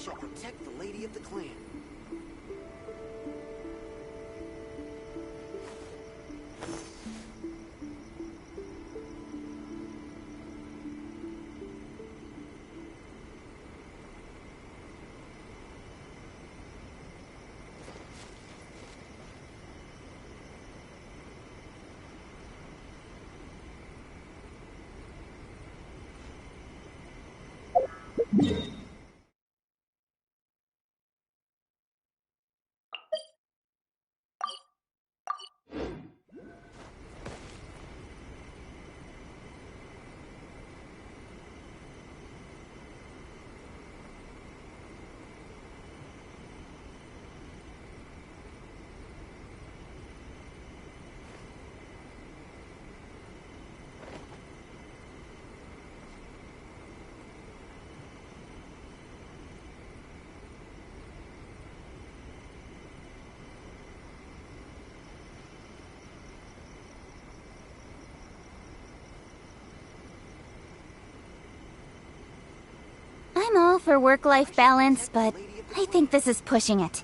shall protect the lady of the clan. I'm all for work-life balance, but I think this is pushing it.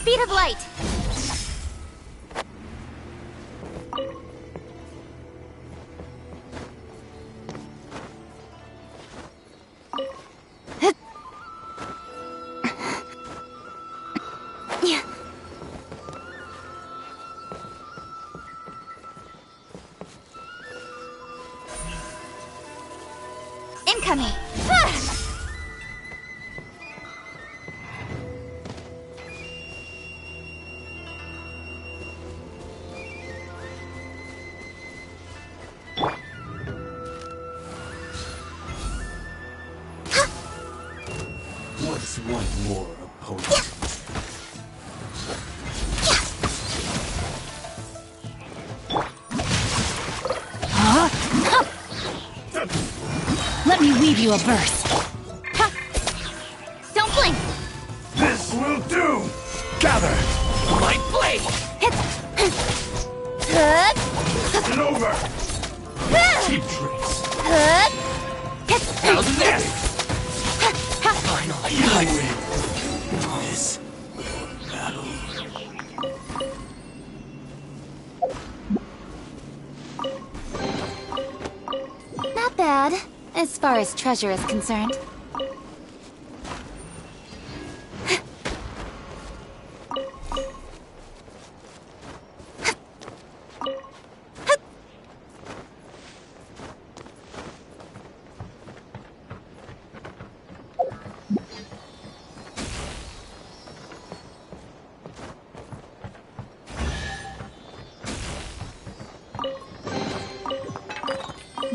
Speed of light! Incoming! What's one more opponent? Let me weave you a verse. Don't blink! This will do! Gather! My blade! It's over! Cheap tricks! How's this? Finally, I win! This battle. Not bad, as far as treasure is concerned.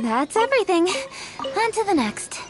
That's everything. On to the next.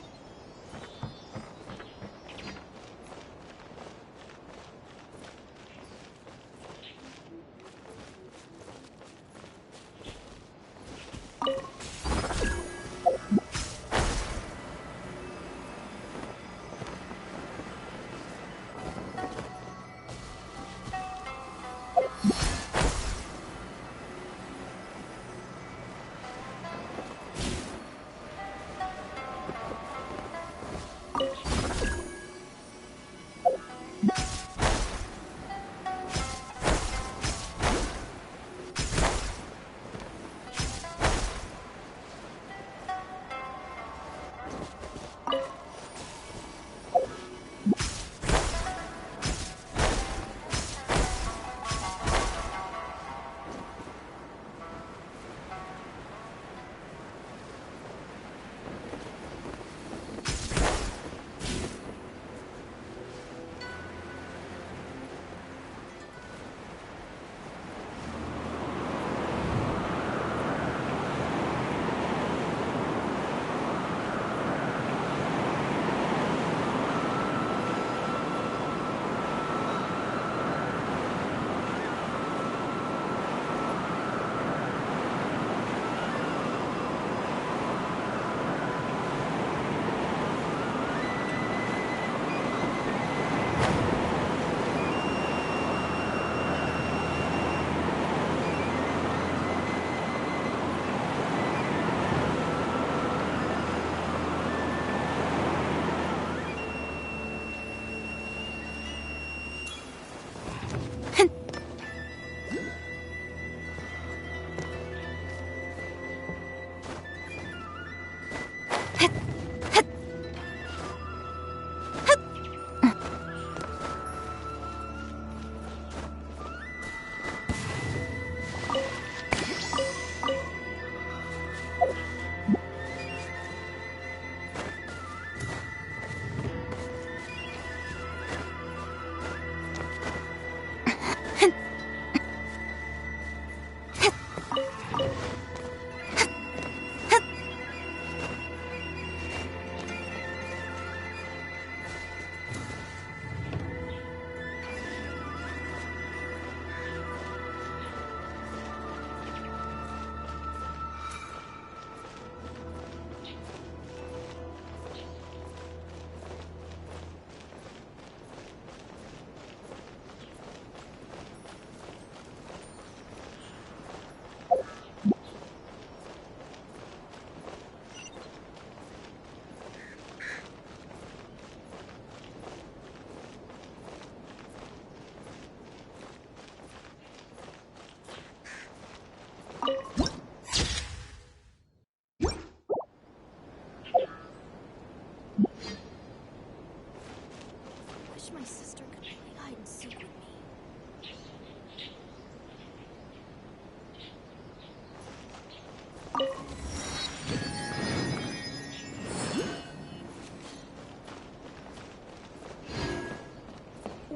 My sister could play hide and seek with me.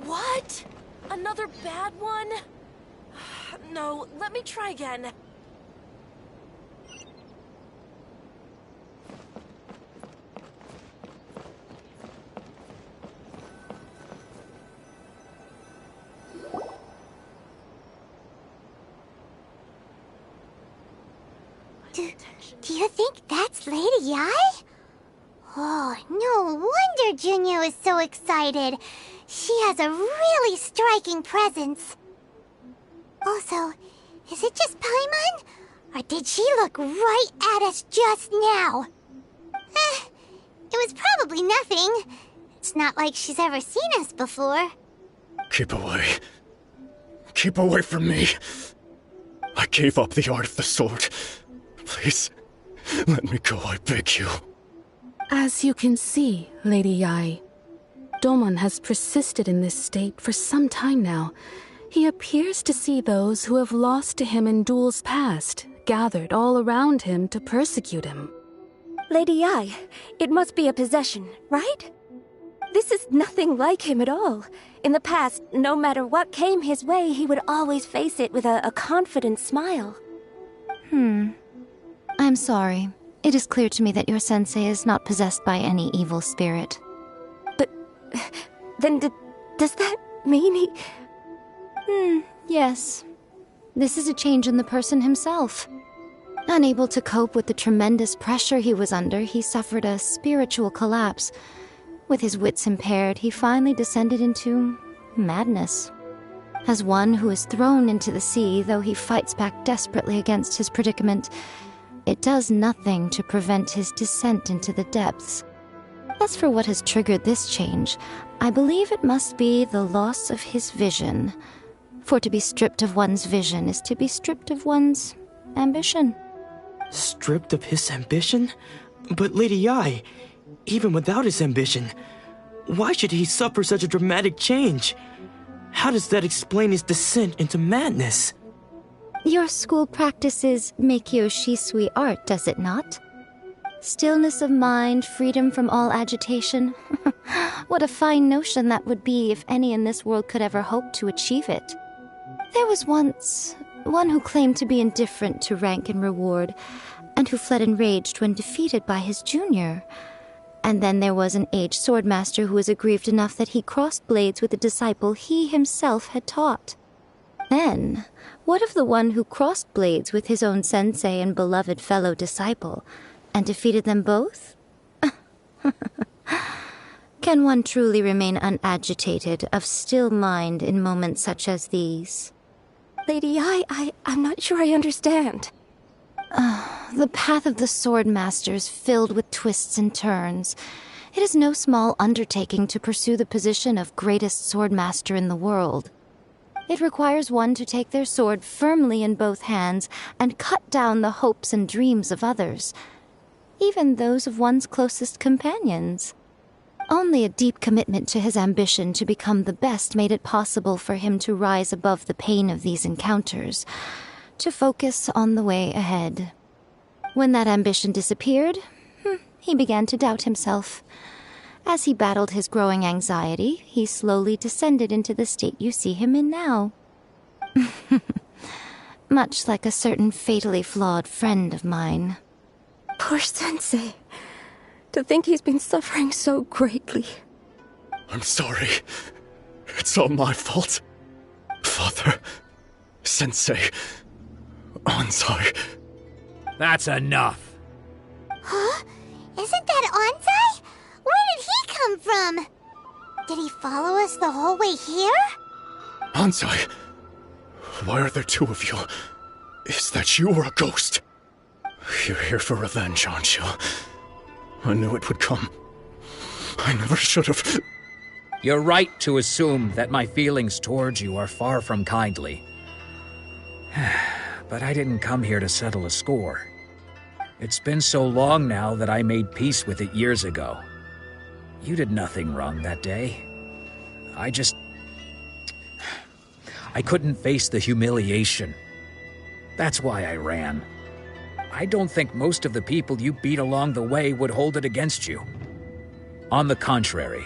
What? Another bad one? No, let me try again. Do you think that's Lady Yi? Oh, no wonder Junior is so excited. She has a really striking presence. Also, is it just Paimon? Or did she look right at us just now? It was probably nothing. It's not like she's ever seen us before. Keep away. Keep away from me. I gave up the art of the sword. Please, let me go, I beg you. As you can see, Lady Yi, Domon has persisted in this state for some time now. He appears to see those who have lost to him in duels past, gathered all around him to persecute him. Lady Yi, it must be a possession, right? This is nothing like him at all. In the past, no matter what came his way, he would always face it with a confident smile. I'm sorry. It is clear to me that your sensei is not possessed by any evil spirit. But then does that mean he... Yes. This is a change in the person himself. Unable to cope with the tremendous pressure he was under, he suffered a spiritual collapse. With his wits impaired, he finally descended into madness. As one who is thrown into the sea, though he fights back desperately against his predicament, it does nothing to prevent his descent into the depths. As for what has triggered this change, I believe it must be the loss of his vision. For to be stripped of one's vision is to be stripped of one's ambition. Stripped of his ambition? But Lady Yae, even without his ambition, why should he suffer such a dramatic change? How does that explain his descent into madness? Your school practices Meikyo Shisui art, does it not? Stillness of mind, freedom from all agitation. What a fine notion that would be if any in this world could ever hope to achieve it. There was once one who claimed to be indifferent to rank and reward, and who fled enraged when defeated by his junior. And then there was an aged swordmaster who was aggrieved enough that he crossed blades with a disciple he himself had taught. Then, what of the one who crossed blades with his own sensei and beloved fellow disciple, and defeated them both? Can one truly remain unagitated, of still mind in moments such as these? Lady Yae, I'm not sure I understand. The path of the sword master is filled with twists and turns. It is no small undertaking to pursue the position of greatest sword master in the world. It requires one to take their sword firmly in both hands and cut down the hopes and dreams of others, even those of one's closest companions. Only a deep commitment to his ambition to become the best made it possible for him to rise above the pain of these encounters, to focus on the way ahead. When that ambition disappeared, he began to doubt himself. As he battled his growing anxiety, he slowly descended into the state you see him in now. Much like a certain fatally flawed friend of mine. Poor Sensei. To think he's been suffering so greatly. I'm sorry. It's all my fault. Father, Sensei, Ansai. That's enough. Huh? Isn't that Ansai? Where did he come from? Did he follow us the whole way here? Ansai, why are there two of you? Is that you or a ghost? You're here for revenge, aren't you? I knew it would come. I never should have. You're right to assume that my feelings towards you are far from kindly. But I didn't come here to settle a score. It's been so long now that I made peace with it years ago. You did nothing wrong that day. I couldn't face the humiliation. That's why I ran. I don't think most of the people you beat along the way would hold it against you. On the contrary,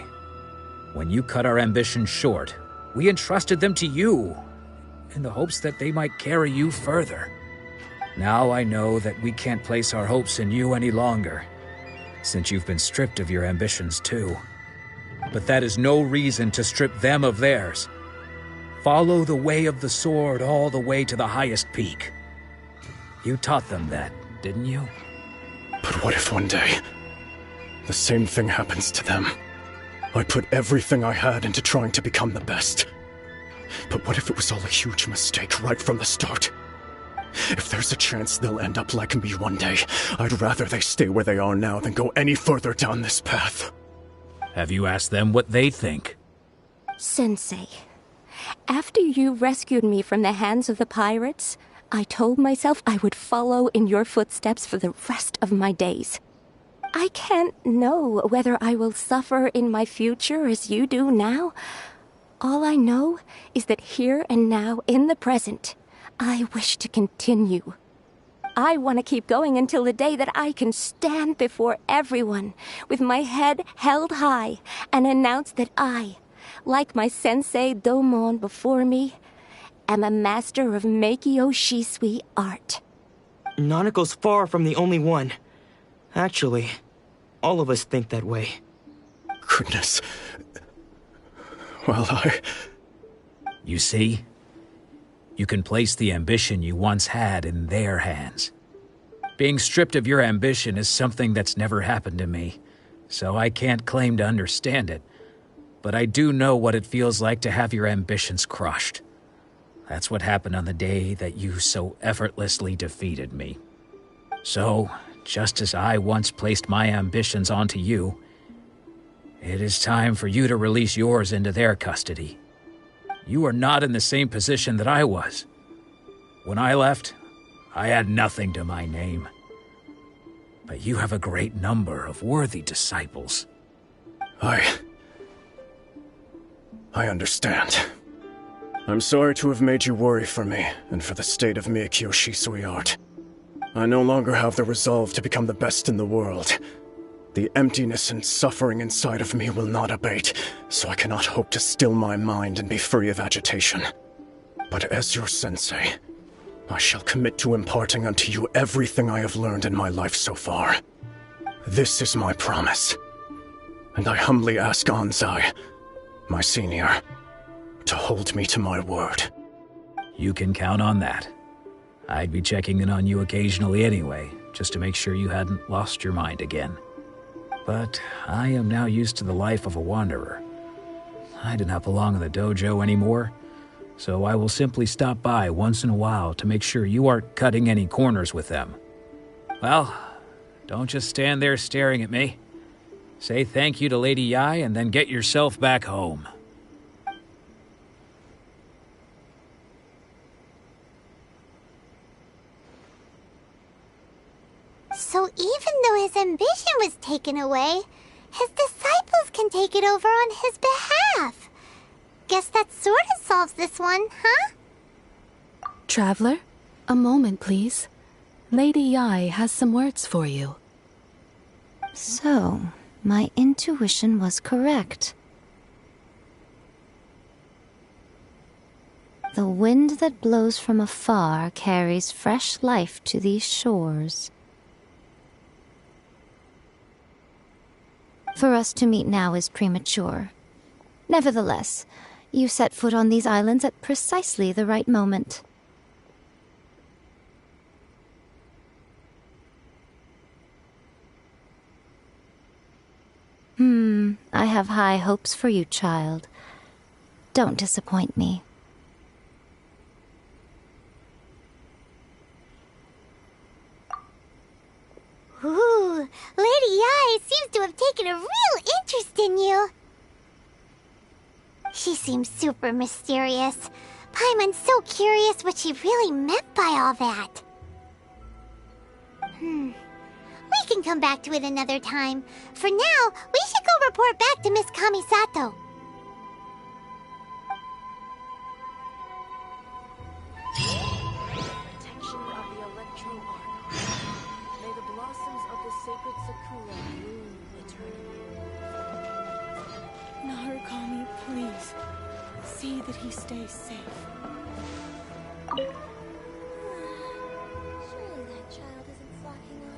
when you cut our ambitions short, we entrusted them to you, in the hopes that they might carry you further. Now I know that we can't place our hopes in you any longer, since you've been stripped of your ambitions too. But that is no reason to strip them of theirs. Follow the way of the sword all the way to the highest peak. You taught them that, didn't you? But what if one day, the same thing happens to them? I put everything I had into trying to become the best. But what if it was all a huge mistake right from the start? If there's a chance they'll end up like me one day, I'd rather they stay where they are now than go any further down this path. Have you asked them what they think? Sensei, after you rescued me from the hands of the pirates, I told myself I would follow in your footsteps for the rest of my days. I can't know whether I will suffer in my future as you do now. All I know is that here and now, in the present, I wish to continue. I want to keep going until the day that I can stand before everyone with my head held high and announce that I, like my sensei Domon before me, am a master of Meikyo Shisui art. Nanako's far from the only one. Actually, all of us think that way. Goodness. Well, You see? You can place the ambition you once had in their hands. Being stripped of your ambition is something that's never happened to me, so I can't claim to understand it. But I do know what it feels like to have your ambitions crushed. That's what happened on the day that you so effortlessly defeated me. So, just as I once placed my ambitions onto you, it is time for you to release yours into their custody. You are not in the same position that I was. When I left, I had nothing to my name. But you have a great number of worthy disciples. I understand. I'm sorry to have made you worry for me, and for the state of Miyakyo Shisui art. I no longer have the resolve to become the best in the world. The emptiness and suffering inside of me will not abate, so I cannot hope to still my mind and be free of agitation. But as your sensei, I shall commit to imparting unto you everything I have learned in my life so far. This is my promise. And I humbly ask Anzai, my senior, to hold me to my word. You can count on that. I'd be checking in on you occasionally anyway, just to make sure you hadn't lost your mind again. But I am now used to the life of a wanderer. I do not belong in the dojo anymore, so I will simply stop by once in a while to make sure you aren't cutting any corners with them. Well, don't just stand there staring at me. Say thank you to Lady Yai and then get yourself back home. So even though his ambition was taken away, his disciples can take it over on his behalf. Guess that sort of solves this one, huh? Traveler, a moment, please. Lady Yai has some words for you. So, my intuition was correct. The wind that blows from afar carries fresh life to these shores. For us to meet now is premature. Nevertheless, you set foot on these islands at precisely the right moment. I have high hopes for you, child. Don't disappoint me. Ooh, Lady Yai seems to have taken a real interest in you. She seems super mysterious. Paimon's so curious what she really meant by all that. We can come back to it another time. For now, we should go report back to Miss Kamisato. Protection of the Electro Archive. May the blossoms of the sacred Sakura bloom eternally. Narukami, please. See that he stays safe. Surely that child isn't flocking off.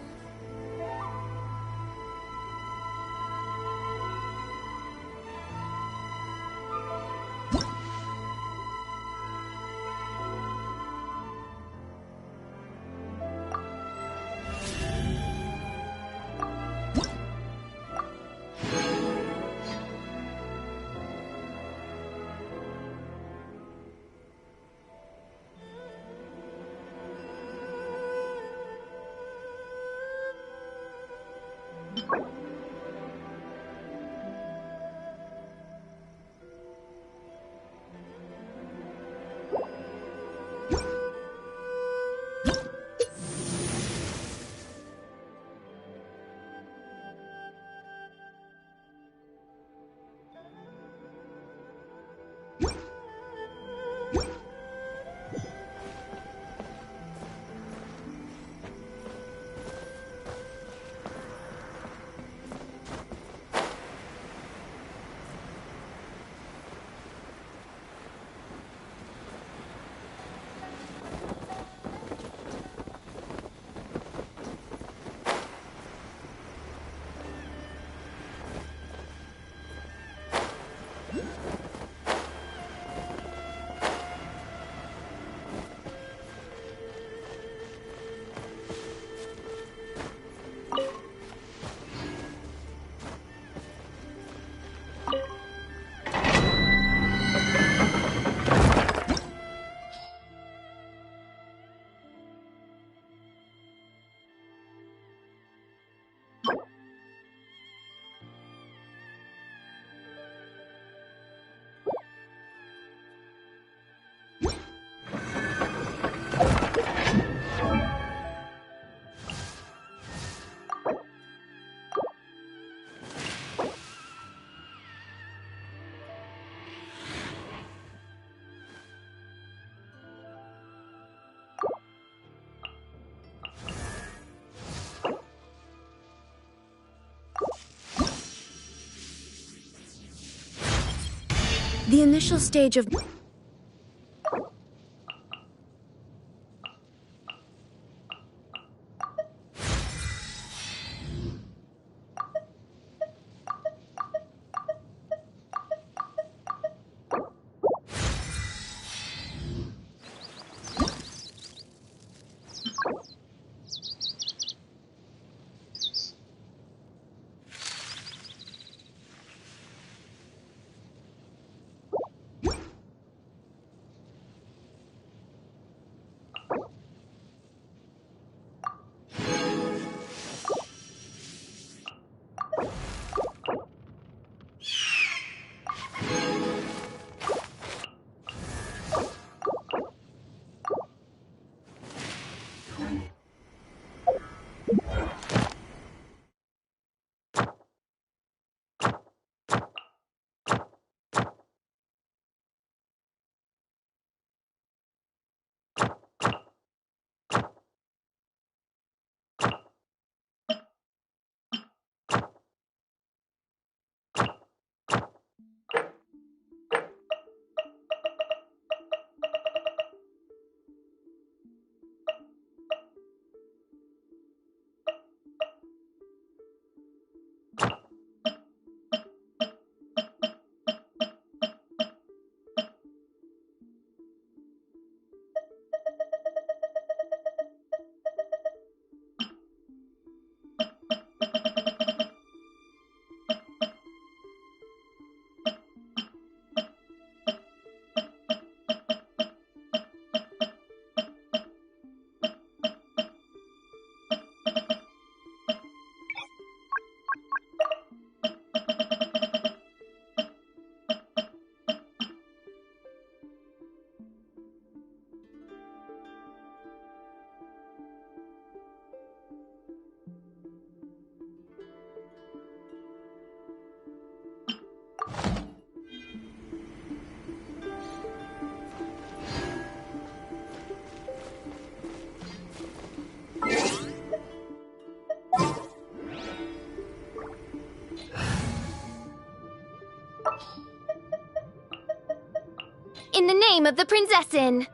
The initial stage of... In the name of the Prinzessin!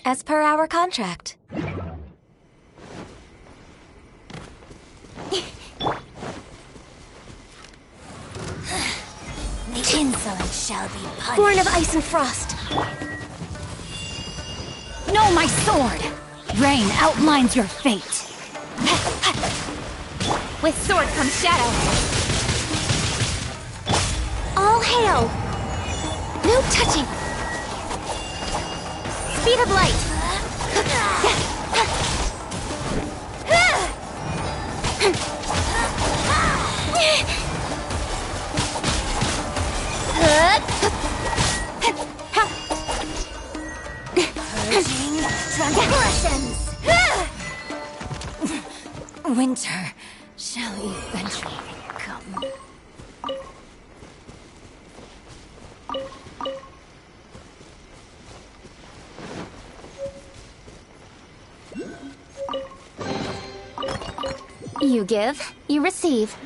As per our contract. The insolent shall be punished. Born of ice and frost. No, my sword! Rain outlines your fate. With sword comes shadow. All hail! No touching! Speed of light! Purging transgressions! Winter shall eventually come. You give, you receive.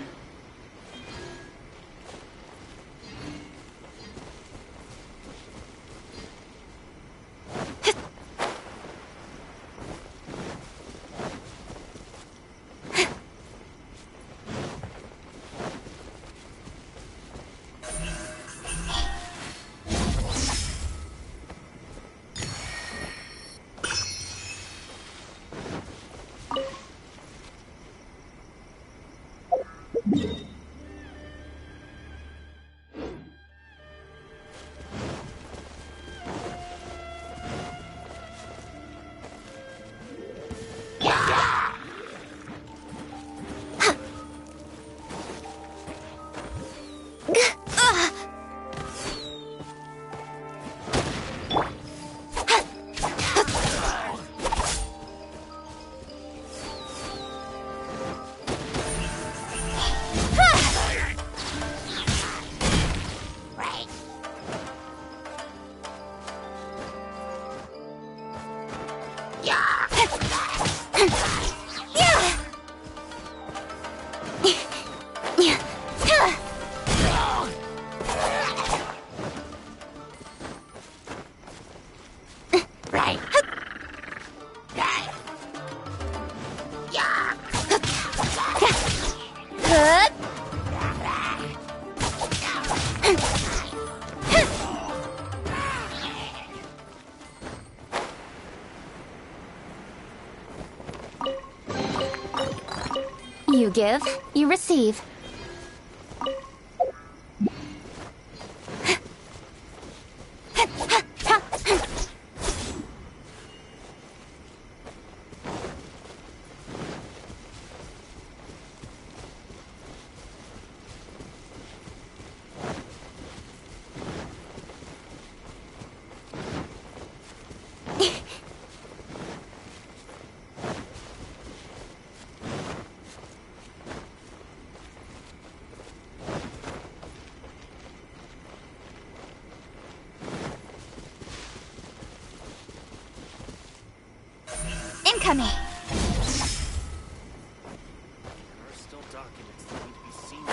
You give, you receive. Incoming. There are still documents that need to be seen.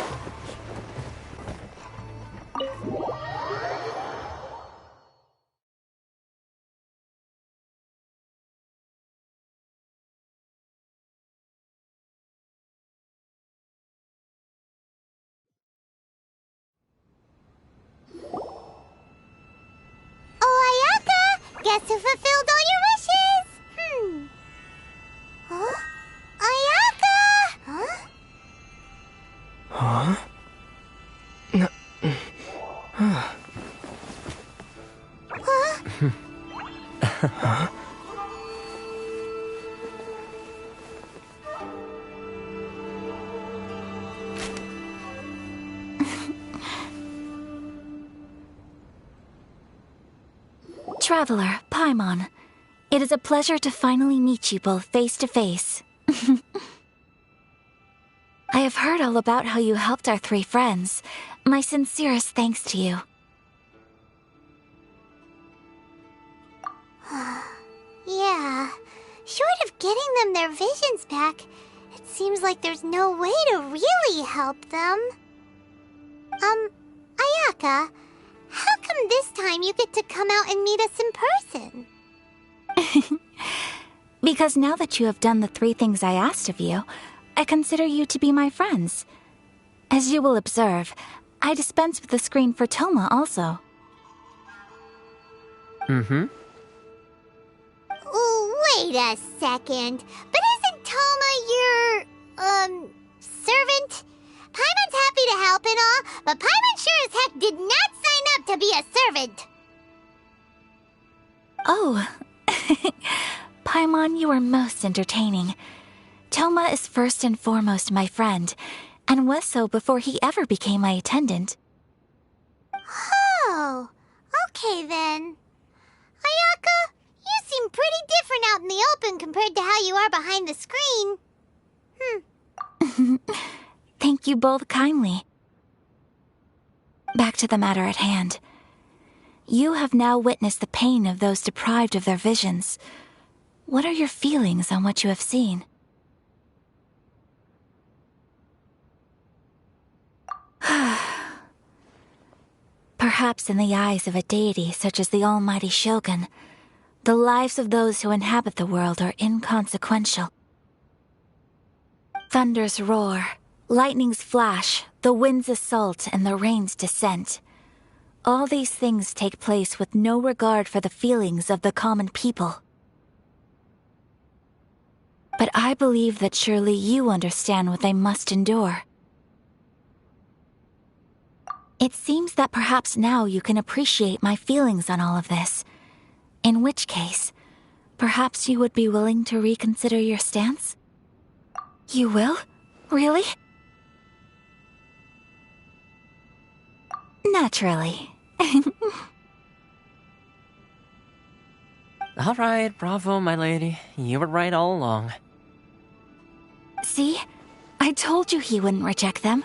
Oh, Ayaka! Guess who fulfilled all your wishes? Huh? Ayaka! Huh? Huh? Huh? Traveler, Paimon, it is a pleasure to finally meet you both face to face. I have heard all about how you helped our three friends. My sincerest thanks to you. Yeah. Short of getting them their visions back, it seems like there's no way to really help them. Ayaka, how come this time you get to come out and meet us in person? Because now that you have done the three things I asked of you, I consider you to be my friends. As you will observe, I dispense with the screen for Toma also. Mm-hmm. Wait a second. But isn't Toma your, servant? Paimon's happy to help and all, but Paimon sure as heck did not sign up to be a servant. Oh. Paimon, you are most entertaining. Toma is first and foremost my friend, and was so before he ever became my attendant. Oh, okay then. Ayaka, you seem pretty different out in the open compared to how you are behind the screen. Thank you both kindly. Back to the matter at hand. You have now witnessed the pain of those deprived of their visions. What are your feelings on what you have seen? Perhaps in the eyes of a deity such as the almighty Shogun, the lives of those who inhabit the world are inconsequential. Thunders roar, lightnings flash, the winds assault, and the rains descent. All these things take place with no regard for the feelings of the common people. But I believe that surely you understand what they must endure. It seems that perhaps now you can appreciate my feelings on all of this. In which case, perhaps you would be willing to reconsider your stance? You will? Really? Naturally. All right, bravo, my lady. You were right all along. See? I told you he wouldn't reject them.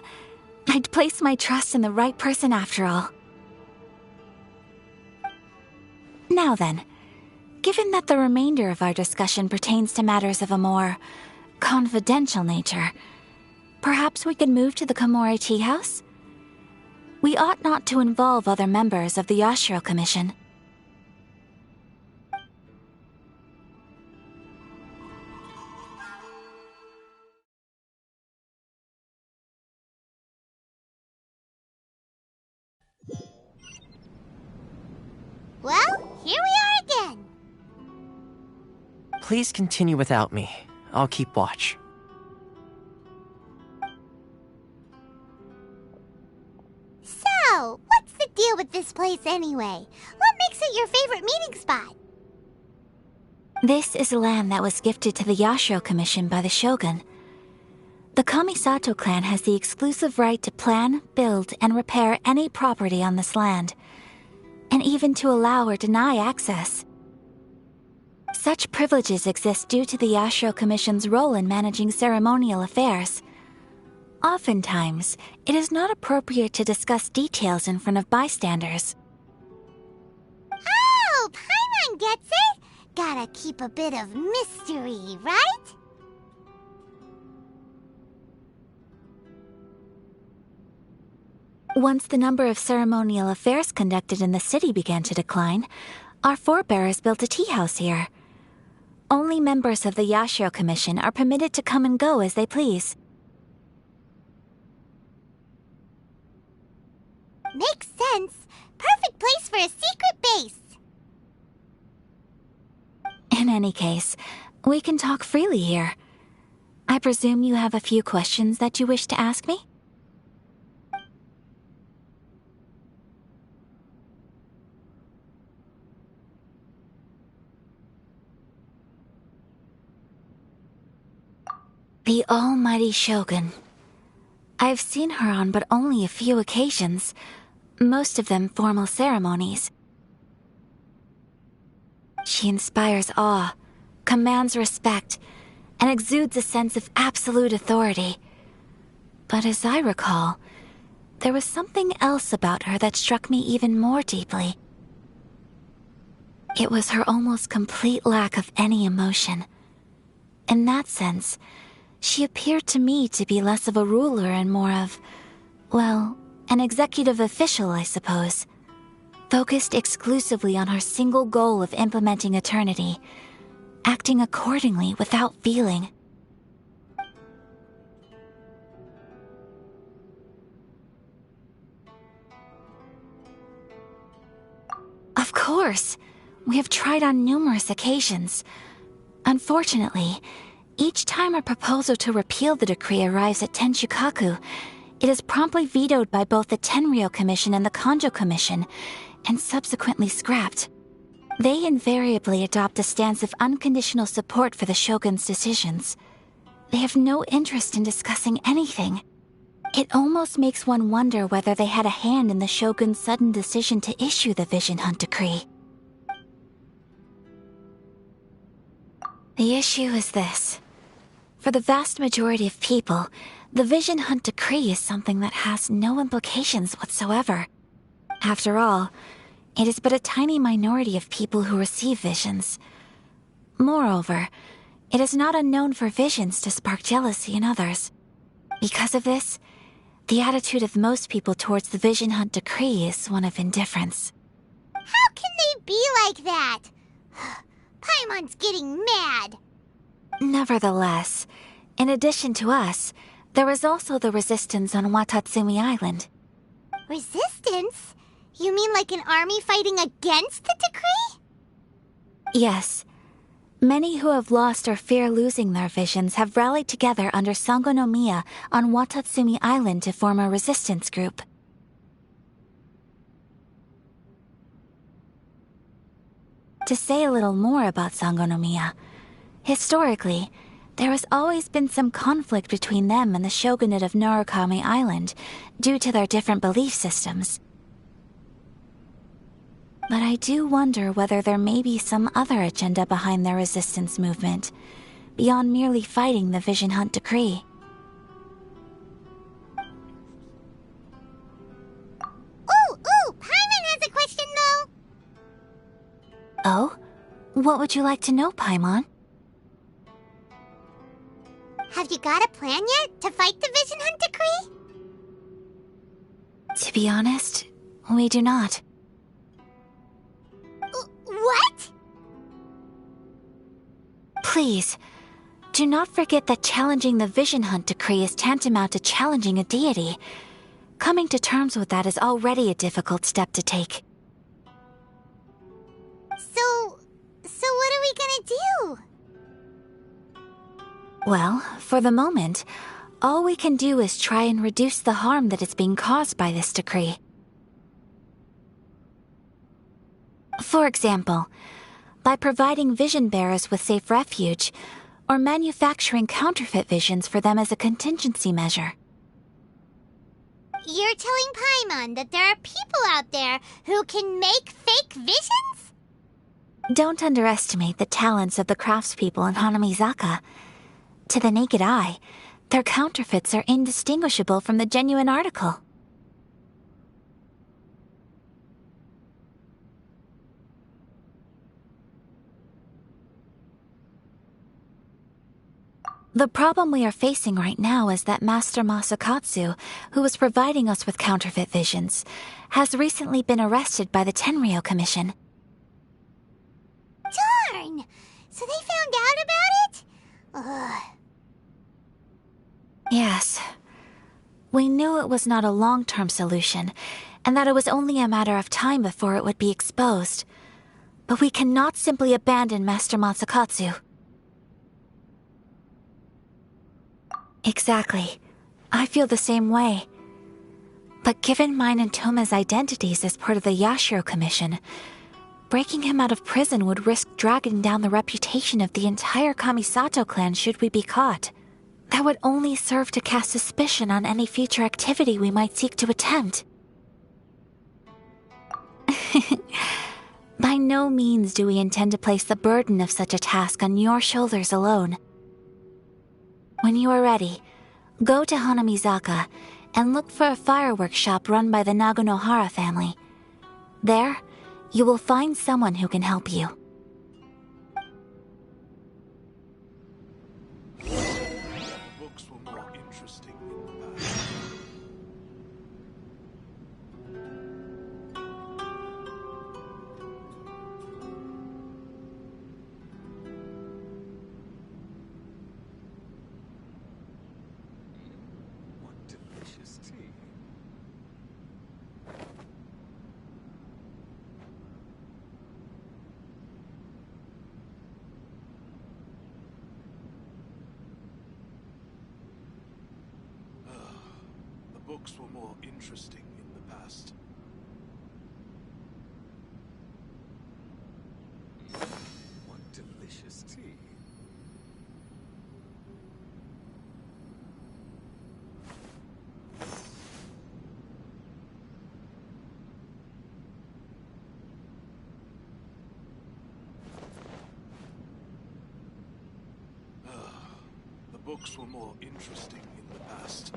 I'd placed my trust in the right person after all. Now then, given that the remainder of our discussion pertains to matters of a more confidential nature, perhaps we could move to the Komori Tea House? We ought not to involve other members of the Yashiro Commission. Well, here we are again. Please continue without me. I'll keep watch. So, what's the deal with this place anyway? What makes it your favorite meeting spot? This is land that was gifted to the Yashiro Commission by the Shogun. The Kamisato clan has the exclusive right to plan, build, and repair any property on this land, and even to allow or deny access. Such privileges exist due to the Yashiro Commission's role in managing ceremonial affairs. Oftentimes, it is not appropriate to discuss details in front of bystanders. Oh, Paimon gets it! Gotta keep a bit of mystery, right? Once the number of ceremonial affairs conducted in the city began to decline, our forebears built a tea house here. Only members of the Yashiro Commission are permitted to come and go as they please. Makes sense. Perfect place for a secret base. In any case, we can talk freely here. I presume you have a few questions that you wish to ask me? The almighty Shogun. I've seen her on but only a few occasions, most of them formal ceremonies. She inspires awe, commands respect, and exudes a sense of absolute authority. But as I recall, there was something else about her that struck me even more deeply. It was her almost complete lack of any emotion. In that sense, she appeared to me to be less of a ruler and more of, well, an executive official, I suppose. Focused exclusively on her single goal of implementing eternity, acting accordingly without feeling. Of course, we have tried on numerous occasions. Unfortunately, each time a proposal to repeal the decree arrives at Tenshukaku, it is promptly vetoed by both the Tenryou Commission and the Kanjo Commission, and subsequently scrapped. They invariably adopt a stance of unconditional support for the Shogun's decisions. They have no interest in discussing anything. It almost makes one wonder whether they had a hand in the Shogun's sudden decision to issue the Vision Hunt Decree. The issue is this. For the vast majority of people, the Vision Hunt Decree is something that has no implications whatsoever. After all, it is but a tiny minority of people who receive visions. Moreover, it is not unknown for visions to spark jealousy in others. Because of this, the attitude of most people towards the Vision Hunt Decree is one of indifference. How can they be like that? Paimon's getting mad. Nevertheless, in addition to us, there is also the resistance on Watatsumi Island. Resistance? You mean like an army fighting against the decree? Yes. Many who have lost or fear losing their visions have rallied together under Sango no Miya on Watatsumi Island to form a resistance group. To say a little more about Sango no Miya, historically, there has always been some conflict between them and the shogunate of Narukami Island due to their different belief systems. But I do wonder whether there may be some other agenda behind their resistance movement, beyond merely fighting the Vision Hunt Decree. Ooh, Paimon has a question though! Oh? What would you like to know, Paimon? Have you got a plan yet to fight the Vision Hunt Decree? To be honest, we do not. What? Please, do not forget that challenging the Vision Hunt Decree is tantamount to challenging a deity. Coming to terms with that is already a difficult step to take. So what are we gonna do? Well, for the moment, all we can do is try and reduce the harm that is being caused by this decree. For example, by providing vision bearers with safe refuge, or manufacturing counterfeit visions for them as a contingency measure. You're telling Paimon that there are people out there who can make fake visions? Don't underestimate the talents of the craftspeople in Hanamizaka. To the naked eye, their counterfeits are indistinguishable from the genuine article. The problem we are facing right now is that Master Masakatsu, who was providing us with counterfeit visions, has recently been arrested by the Tenryou Commission. Darn! So they found out about it? Ugh. Yes. We knew it was not a long-term solution, and that it was only a matter of time before it would be exposed. But we cannot simply abandon Master Masakatsu. Exactly. I feel the same way. But given mine and Toma's identities as part of the Yashiro Commission, breaking him out of prison would risk dragging down the reputation of the entire Kamisato clan should we be caught. That would only serve to cast suspicion on any future activity we might seek to attempt. By no means do we intend to place the burden of such a task on your shoulders alone. When you are ready, go to Hanamizaka and look for a fireworks shop run by the Naganohara family. There, you will find someone who can help you. Books were more interesting in the past. Books were more interesting in the past. What delicious tea. The books were more interesting in the past.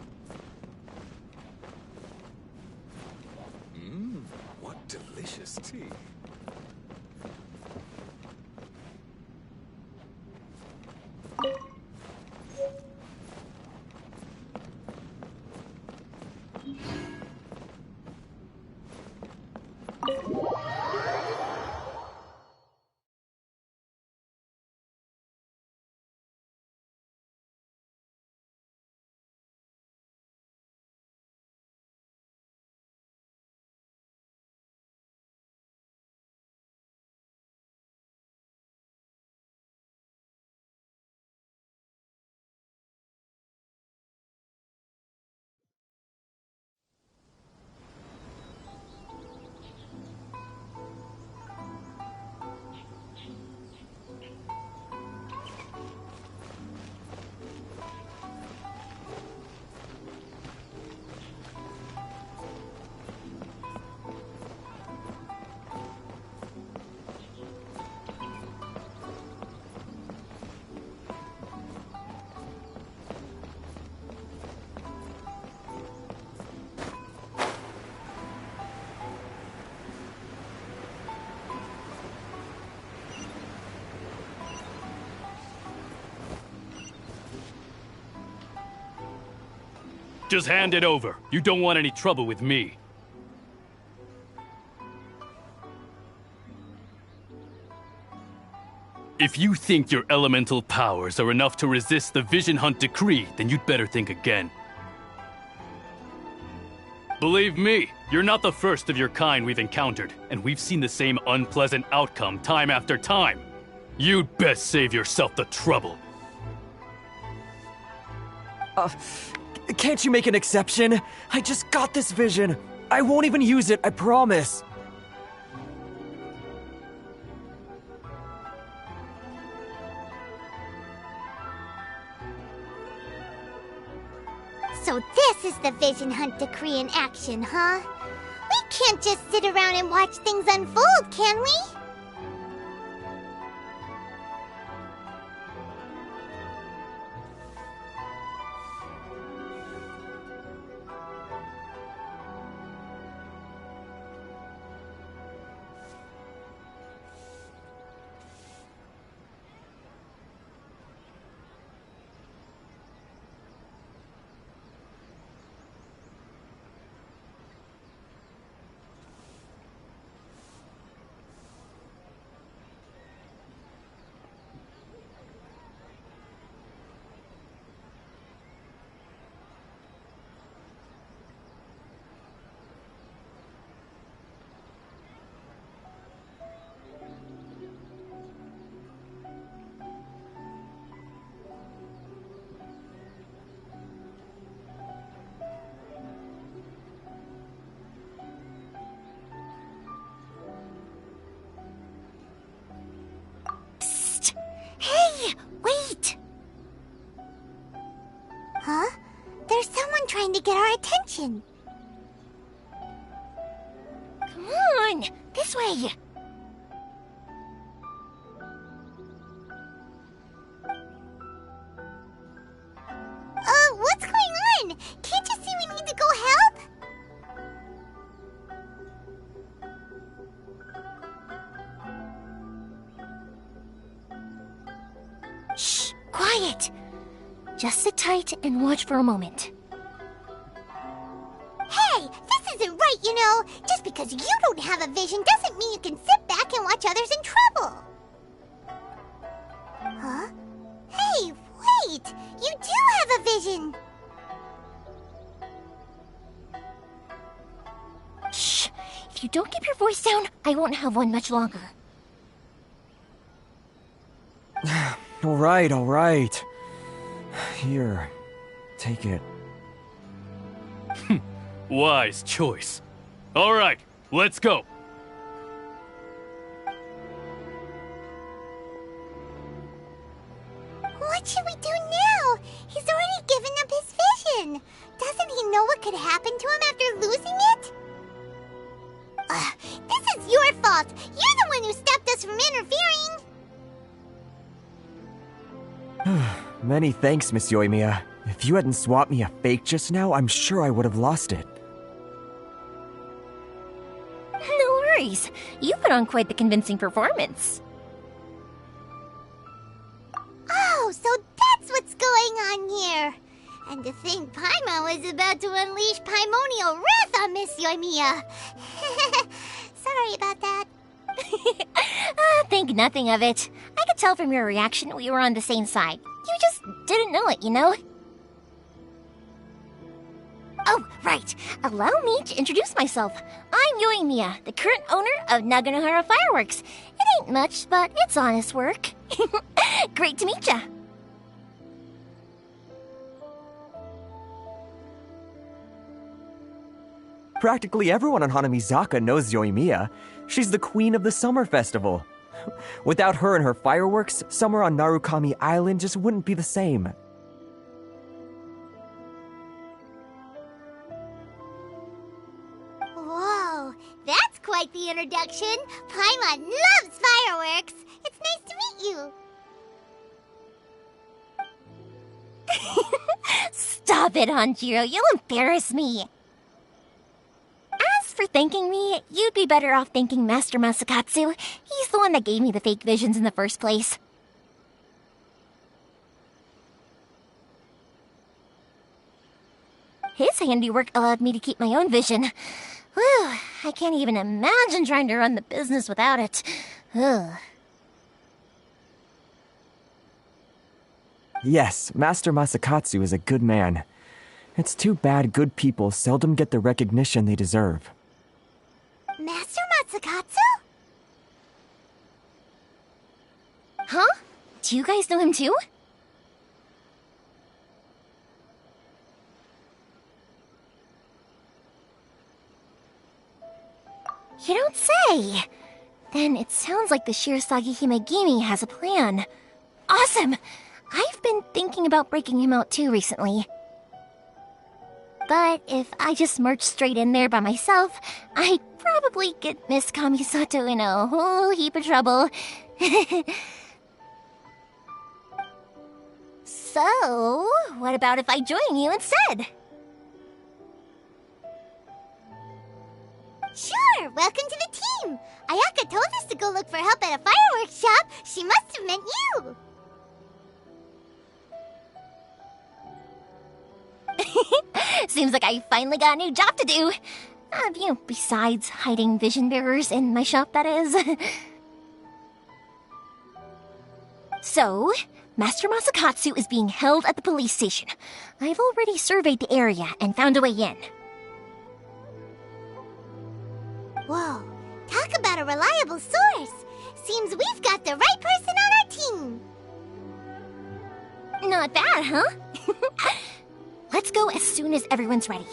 What delicious tea. Just hand it over. You don't want any trouble with me. If you think your elemental powers are enough to resist the Vision Hunt decree, then you'd better think again. Believe me, you're not the first of your kind we've encountered, and we've seen the same unpleasant outcome time after time. You'd best save yourself the trouble. Can't you make an exception? I just got this vision. I won't even use it, I promise. So this is the Vision Hunt decree in action, huh? We can't just sit around and watch things unfold, can we? Hey, wait! Huh? There's someone trying to get our attention. Come on, this way. What's going on? Can't you see we need to go help? Shh, quiet. Just sit tight and watch for a moment. Hey, this isn't right, you know. Just because you don't have a vision doesn't mean you can sit back and watch others in trouble. Huh? Hey, wait! You do have a vision! Shh! If you don't keep your voice down, I won't have one much longer. All right. Here, take it. Wise choice. All right, let's go. What should we do now? He's already given up his vision. Doesn't he know what could happen to him after losing it? This is your fault. You're the one who stopped us from interfering. Many thanks, Miss Yoimiya. If you hadn't swapped me a fake just now, I'm sure I would have lost it. No worries. You put on quite the convincing performance. Oh, so that's what's going on here. And to think Paimon was about to unleash Paimonial wrath on Miss Yoimiya. Sorry about that. Think nothing of it. I could tell from your reaction we were on the same side. You just didn't know it, you know? Oh, right. Allow me to introduce myself. I'm Yoimiya, the current owner of Naganohara Fireworks. It ain't much, but it's honest work. Great to meet ya. Practically everyone on Hanamizaka knows Yoimiya. She's the queen of the summer festival. Without her and her fireworks, summer on Narukami Island just wouldn't be the same. Whoa, that's quite the introduction. Paimon loves fireworks. It's nice to meet you. Stop it, Hanjiro. You'll embarrass me. As for thanking me, you'd be better off thanking Master Masakatsu. He's the one that gave me the fake visions in the first place. His handiwork allowed me to keep my own vision. Whew, I can't even imagine trying to run the business without it. Ugh. Yes, Master Masakatsu is a good man. It's too bad good people seldom get the recognition they deserve. Master Matsukatsu? Huh? Do you guys know him too? You don't say! Then it sounds like the Shirasagi Himegimi has a plan. Awesome! I've been thinking about breaking him out too recently. But if I just marched straight in there by myself, I'd probably get Miss Kamisato in a whole heap of trouble. So, what about if I join you instead? Sure, welcome to the team! Ayaka told us to go look for help at a fireworks shop. She must have meant you! Seems like I finally got a new job to do. Besides hiding vision bearers in my shop, that is. So, Master Masakatsu is being held at the police station. I've already surveyed the area and found a way in. Whoa, talk about a reliable source! Seems we've got the right person on our team! Not bad, huh? Let's go as soon as everyone's ready.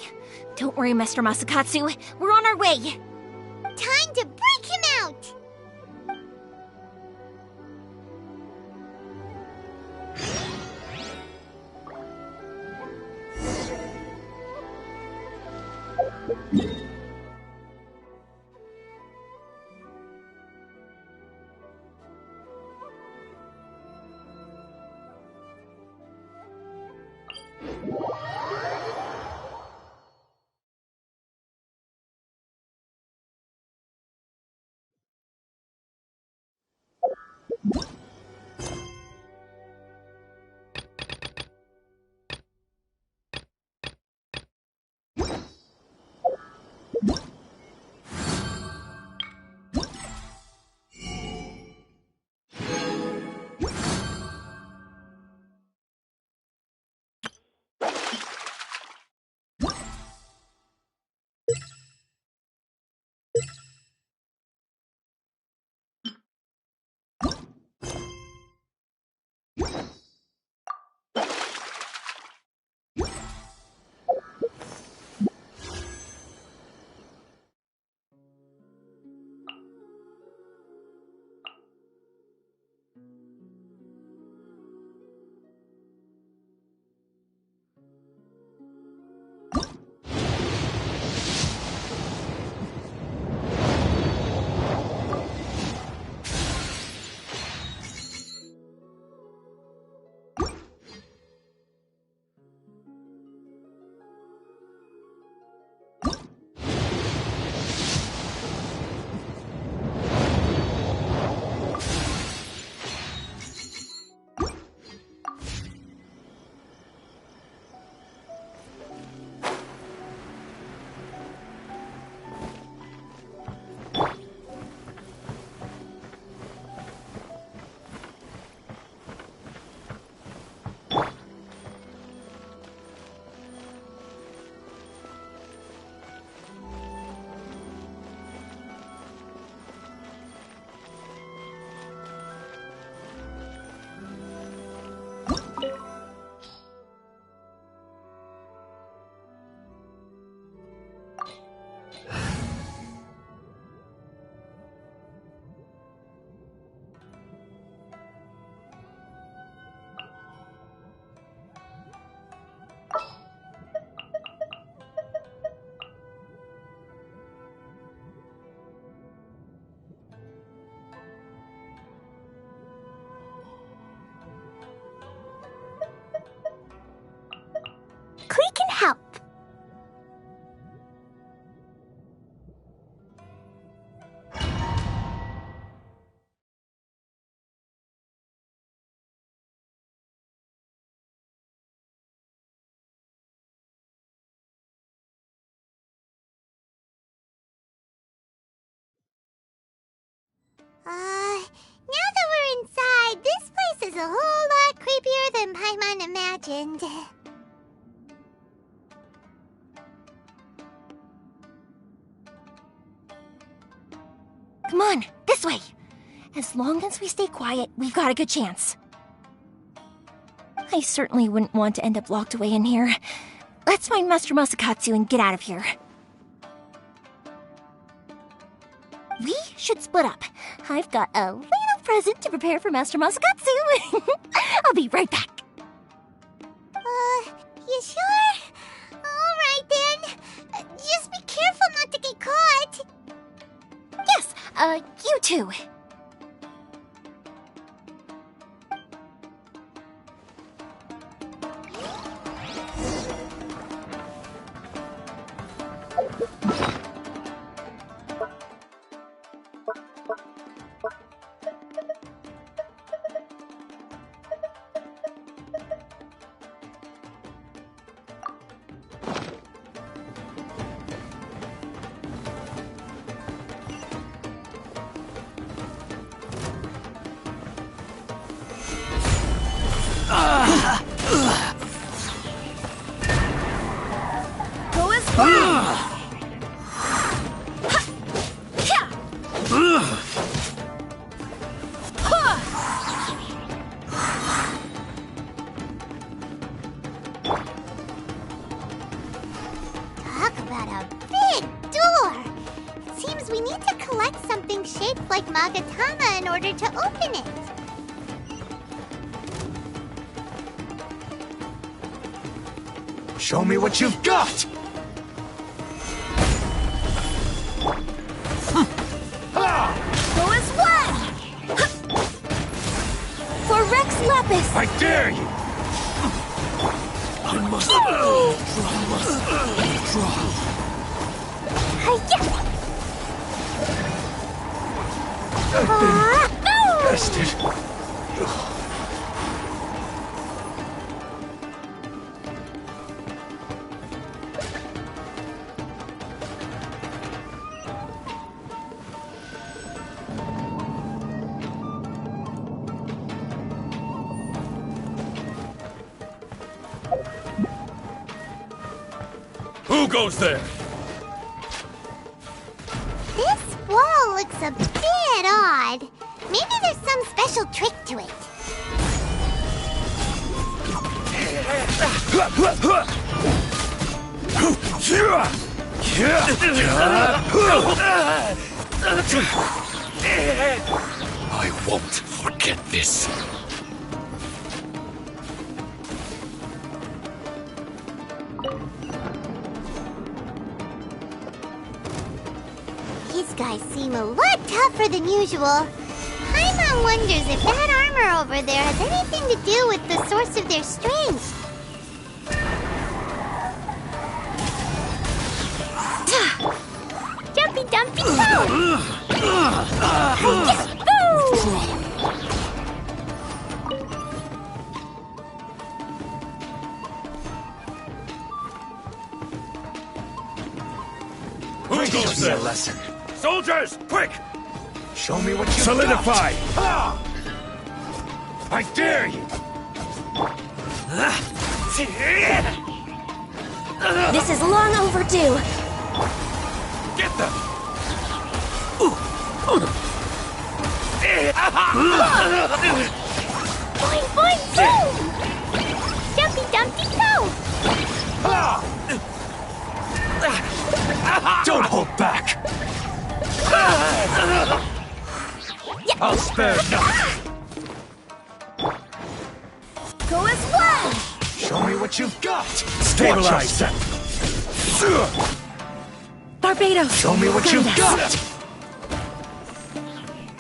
Don't worry, Master Masakatsu. We're on our way. Time to break him out! Klee can help. Now that we're inside, this place is a whole lot creepier than Paimon imagined. Come on, this way. As long as we stay quiet, we've got a good chance. I certainly wouldn't want to end up locked away in here. Let's find Master Masakatsu and get out of here. We should split up. I've got a little present to prepare for Master Masakatsu. I'll be right back. You sure? Alright then. Just be careful not to get caught. Yes, you too. Go as far! Talk about a big door! It seems we need to collect something shaped like Magatama in order to open it. Show me what you've got! Go as one! For Rex Lapis! I dare you! I must I've been bested. Who goes there? This wall looks a bit odd. Maybe there's some special trick to it. I won't forget this. These guys seem a lot tougher than usual. Paimon wonders if that armor over there has anything to do with the source of their strength. Jumpy dumpy toe! Who goes there? Lesson. Soldiers, quick! Show me what you Solidify! got. I dare you! This is long overdue. Get them! Boing boing boom! Jumpy dumpty toe! Don't hold back! I'll spare nothing! Go as one! Show me what you've got! Stabilize them! Barbados! Show me what you've Guide got! us.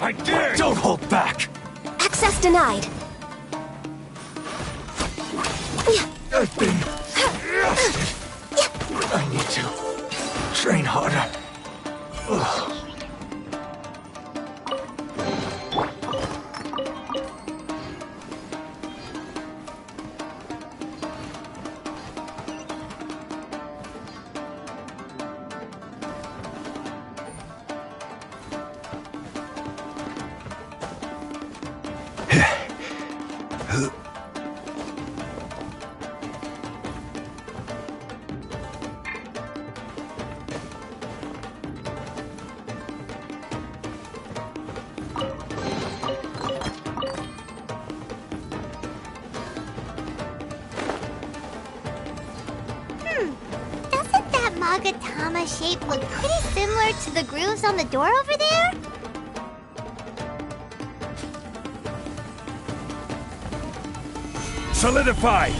I dare you! Don't hold back! Access denied. I've been bested. I need to train harder. Ugh. Sagatama shape look pretty similar to the grooves on the door over there? Solidify!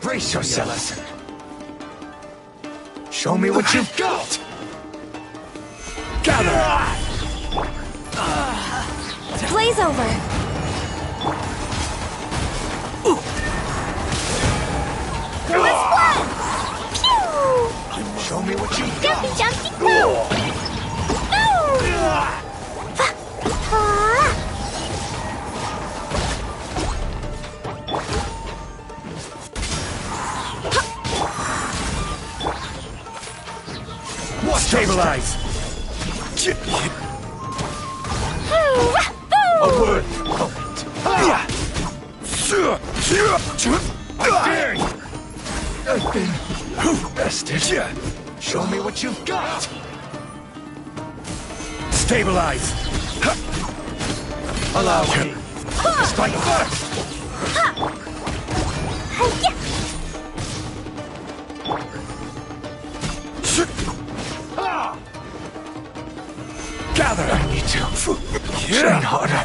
Brace yourselves. Show me what you've got. Gather. Blaze over. Through a splash! Pew! Show me what you've Jumpy, got. jumpy, go! Stabilize. A word. I dare you. I've been bested. Show me what you've got. Stabilize. Allow me. Strike first. Gather. I need to train harder.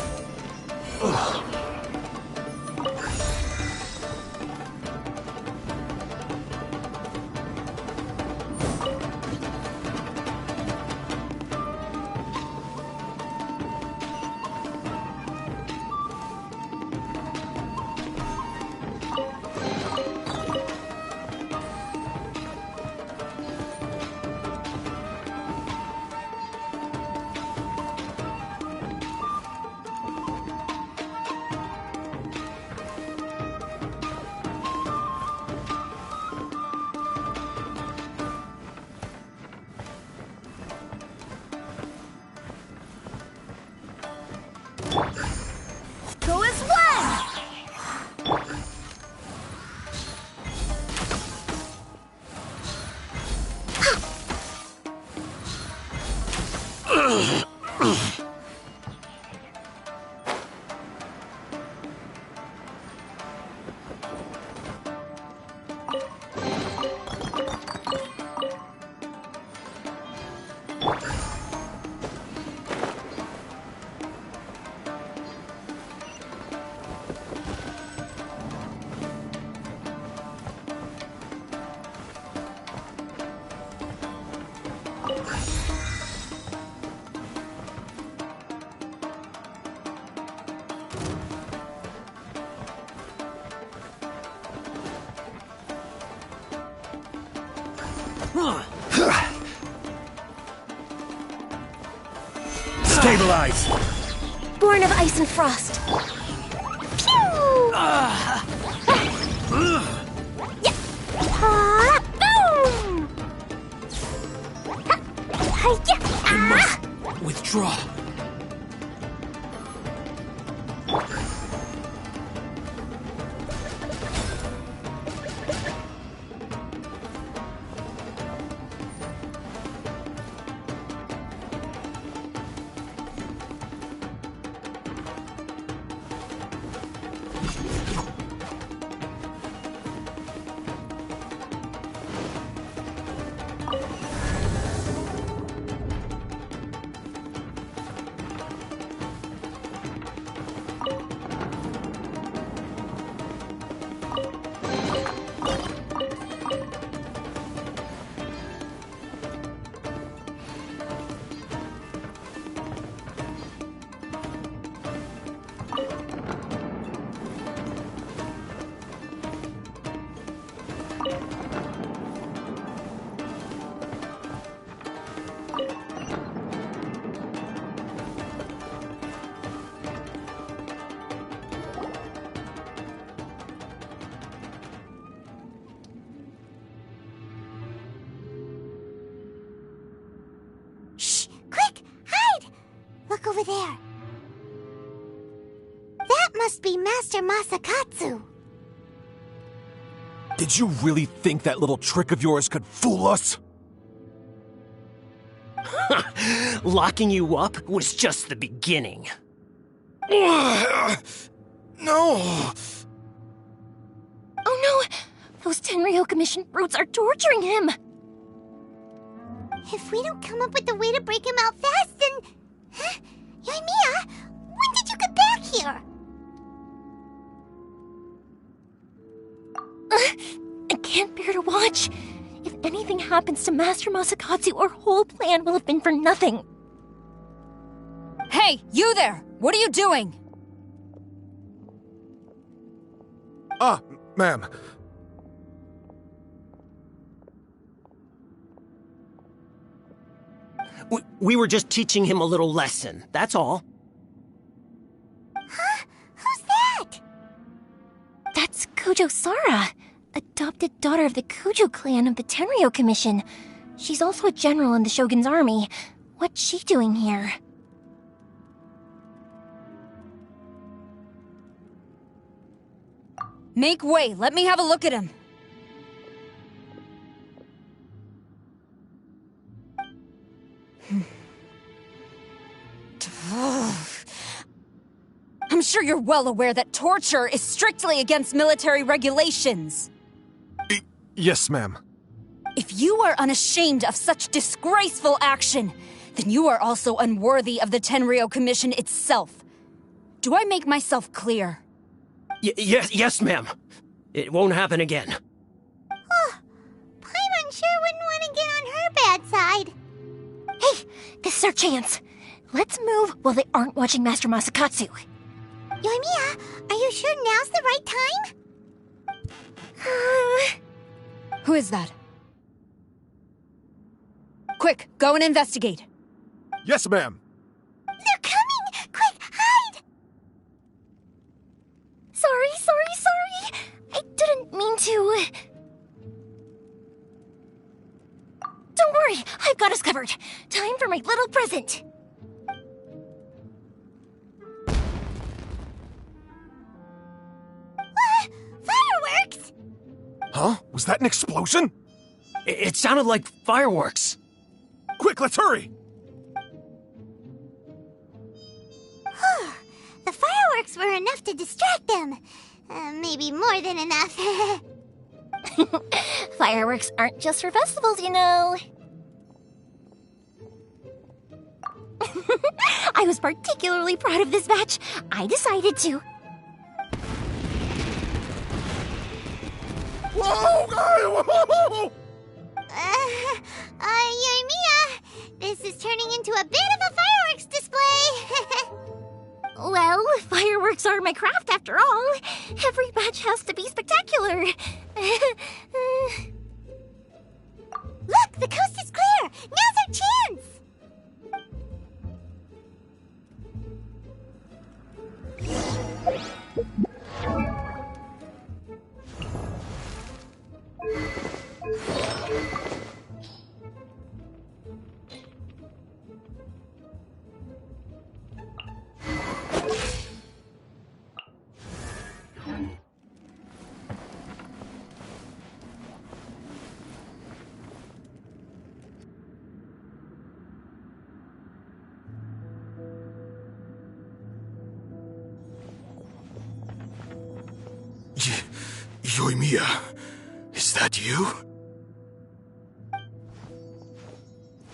Go as one! Stabilize. Born of ice and frost. Pew! Boom! I must withdraw. Look over there. That must be Master Masakatsu. Did you really think that little trick of yours could fool us? Locking you up was just the beginning. No! Oh no! Those Tenryo Commission brutes are torturing him! If we don't come up with a way to break him out fast, then... Huh? Yoimiya, when did you get back here? I can't bear to watch. If anything happens to Master Masakatsu, our whole plan will have been for nothing. Hey, you there! What are you doing? Ma'am. We were just teaching him a little lesson, that's all. Huh? Who's that? That's Kujo Sara, adopted daughter of the Kujo clan of the Tenryo Commission. She's also a general in the Shogun's army. What's she doing here? Make way, let me have a look at him. I'm sure you're well aware that torture is strictly against military regulations. Yes, ma'am. If you are unashamed of such disgraceful action, then you are also unworthy of the Tenryo Commission itself. Do I make myself clear? Yes, ma'am. It won't happen again. Oh, Paimon sure wouldn't want to get on her bad side. Hey, this is our chance. Let's move while they aren't watching Master Masakatsu. Yoimiya, are you sure now's the right time? Who is that? Quick, go and investigate. Yes, ma'am. They're coming! Quick, hide! Sorry. I didn't mean to... Don't worry, I've got us covered. Time for my little present. Fireworks! Huh? Was that an explosion? It sounded like fireworks. Quick, let's hurry! The fireworks were enough to distract them. Maybe more than enough. Fireworks aren't just for festivals, you know. I was particularly proud of this batch. I decided to... Whoa! Yoimiya, this is turning into a bit of a fireworks display. Well, fireworks are my craft after all. Every batch has to be spectacular. Look, the coast is clear. Now's our chance. Yoimiya, is that you?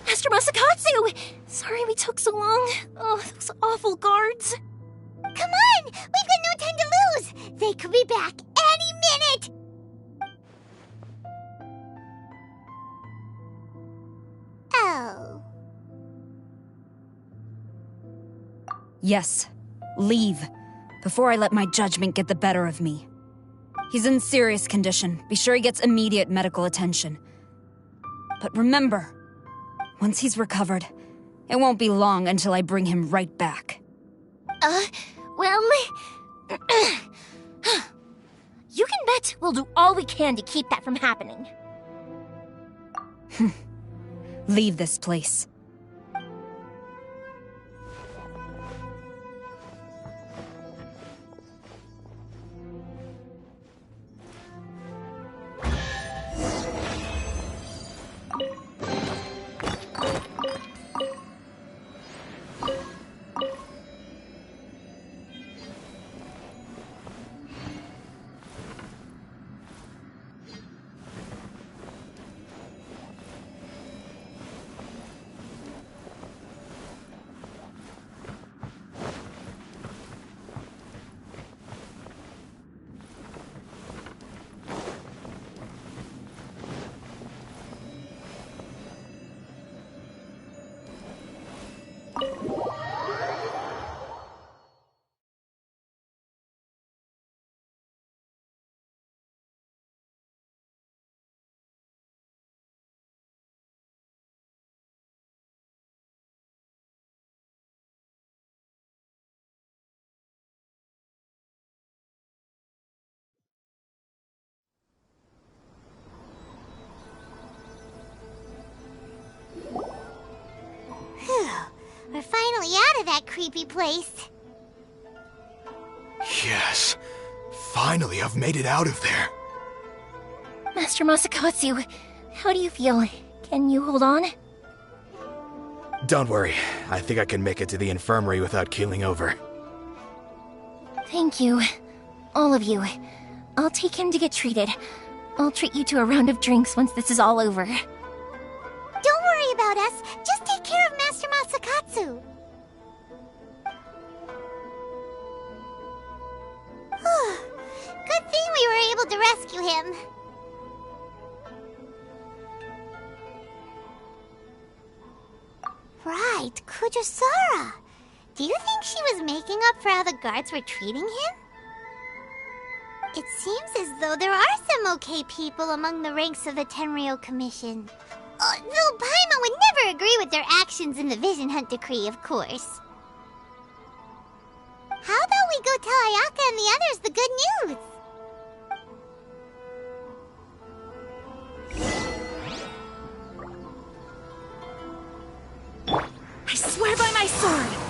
Master Masakatsu! Sorry we took so long. Oh, those awful guards. Come on! We've got no time to lose! They could be back any minute! Oh. Yes, leave, before I let my judgment get the better of me. He's in serious condition. Be sure he gets immediate medical attention. But remember, once he's recovered, it won't be long until I bring him right back. Well... You can bet we'll do all we can to keep that from happening. Leave this place. of that creepy place. Yes. Finally, I've made it out of there. Master Masakatsu, how do you feel? Can you hold on? Don't worry. I think I can make it to the infirmary without keeling over. Thank you. All of you. I'll take him to get treated. I'll treat you to a round of drinks once this is all over. Don't worry about us. Just take care of Master Masakatsu. Good thing we were able to rescue him. Right, Kujosara. Do you think she was making up for how the guards were treating him? It seems as though there are some okay people among the ranks of the Tenryou Commission. Though Paimon would never agree with their actions in the Vision Hunt Decree, of course. How about we go tell Ayaka and the others the good news? I swear by my sword!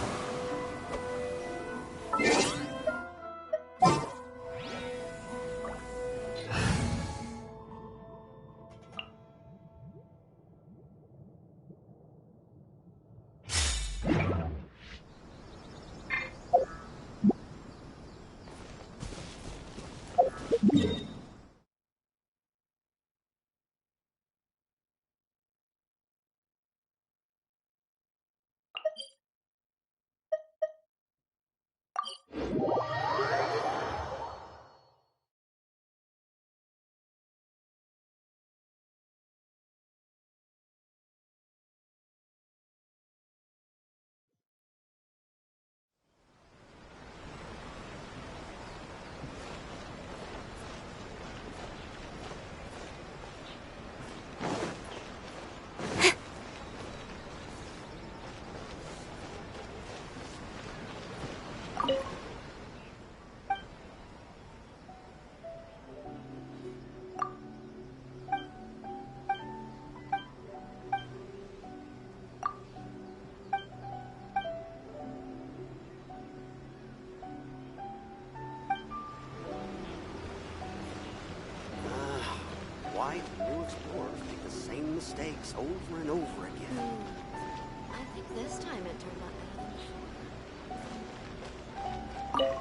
Why do new explorers make the same mistakes over and over again? I think this time it turned out better than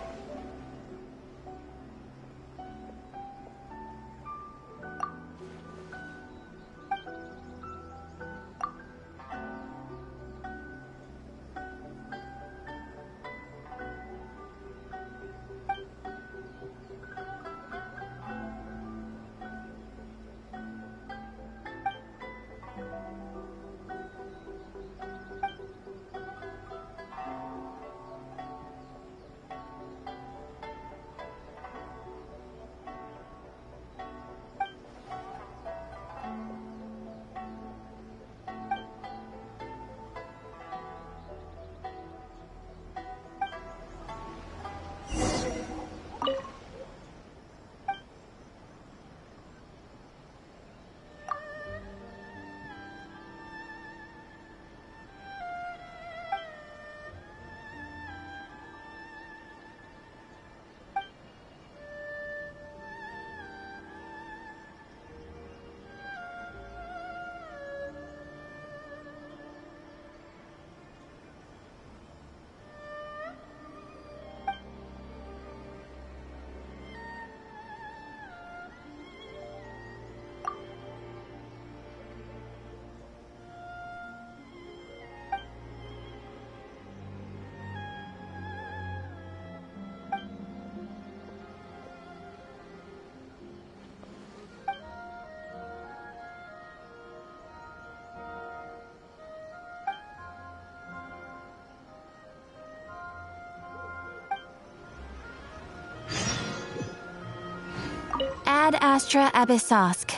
Ad Astra Abyssosk.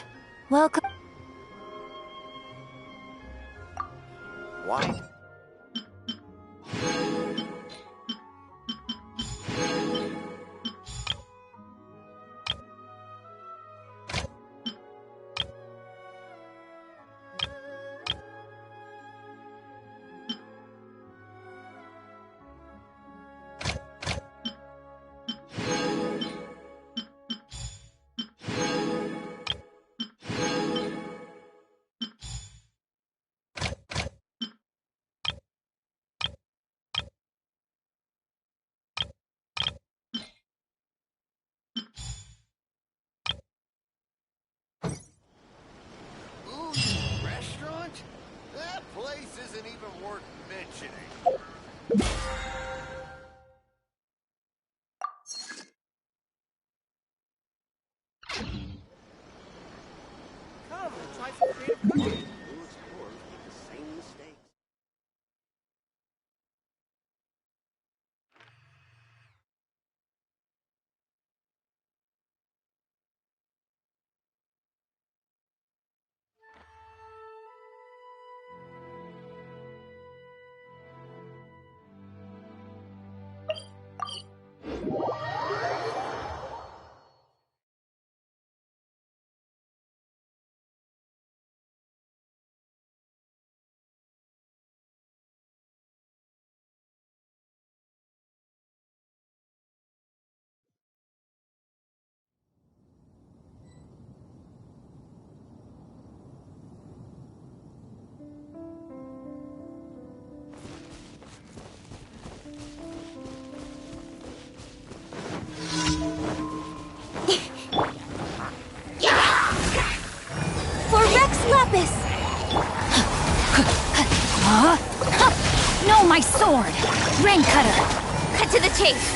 Welcome. Why? Come, try some creative cooking. New explorers make the same mistakes. For Rex Lapis! No, my sword! Rain Cutter! Cut to the chase!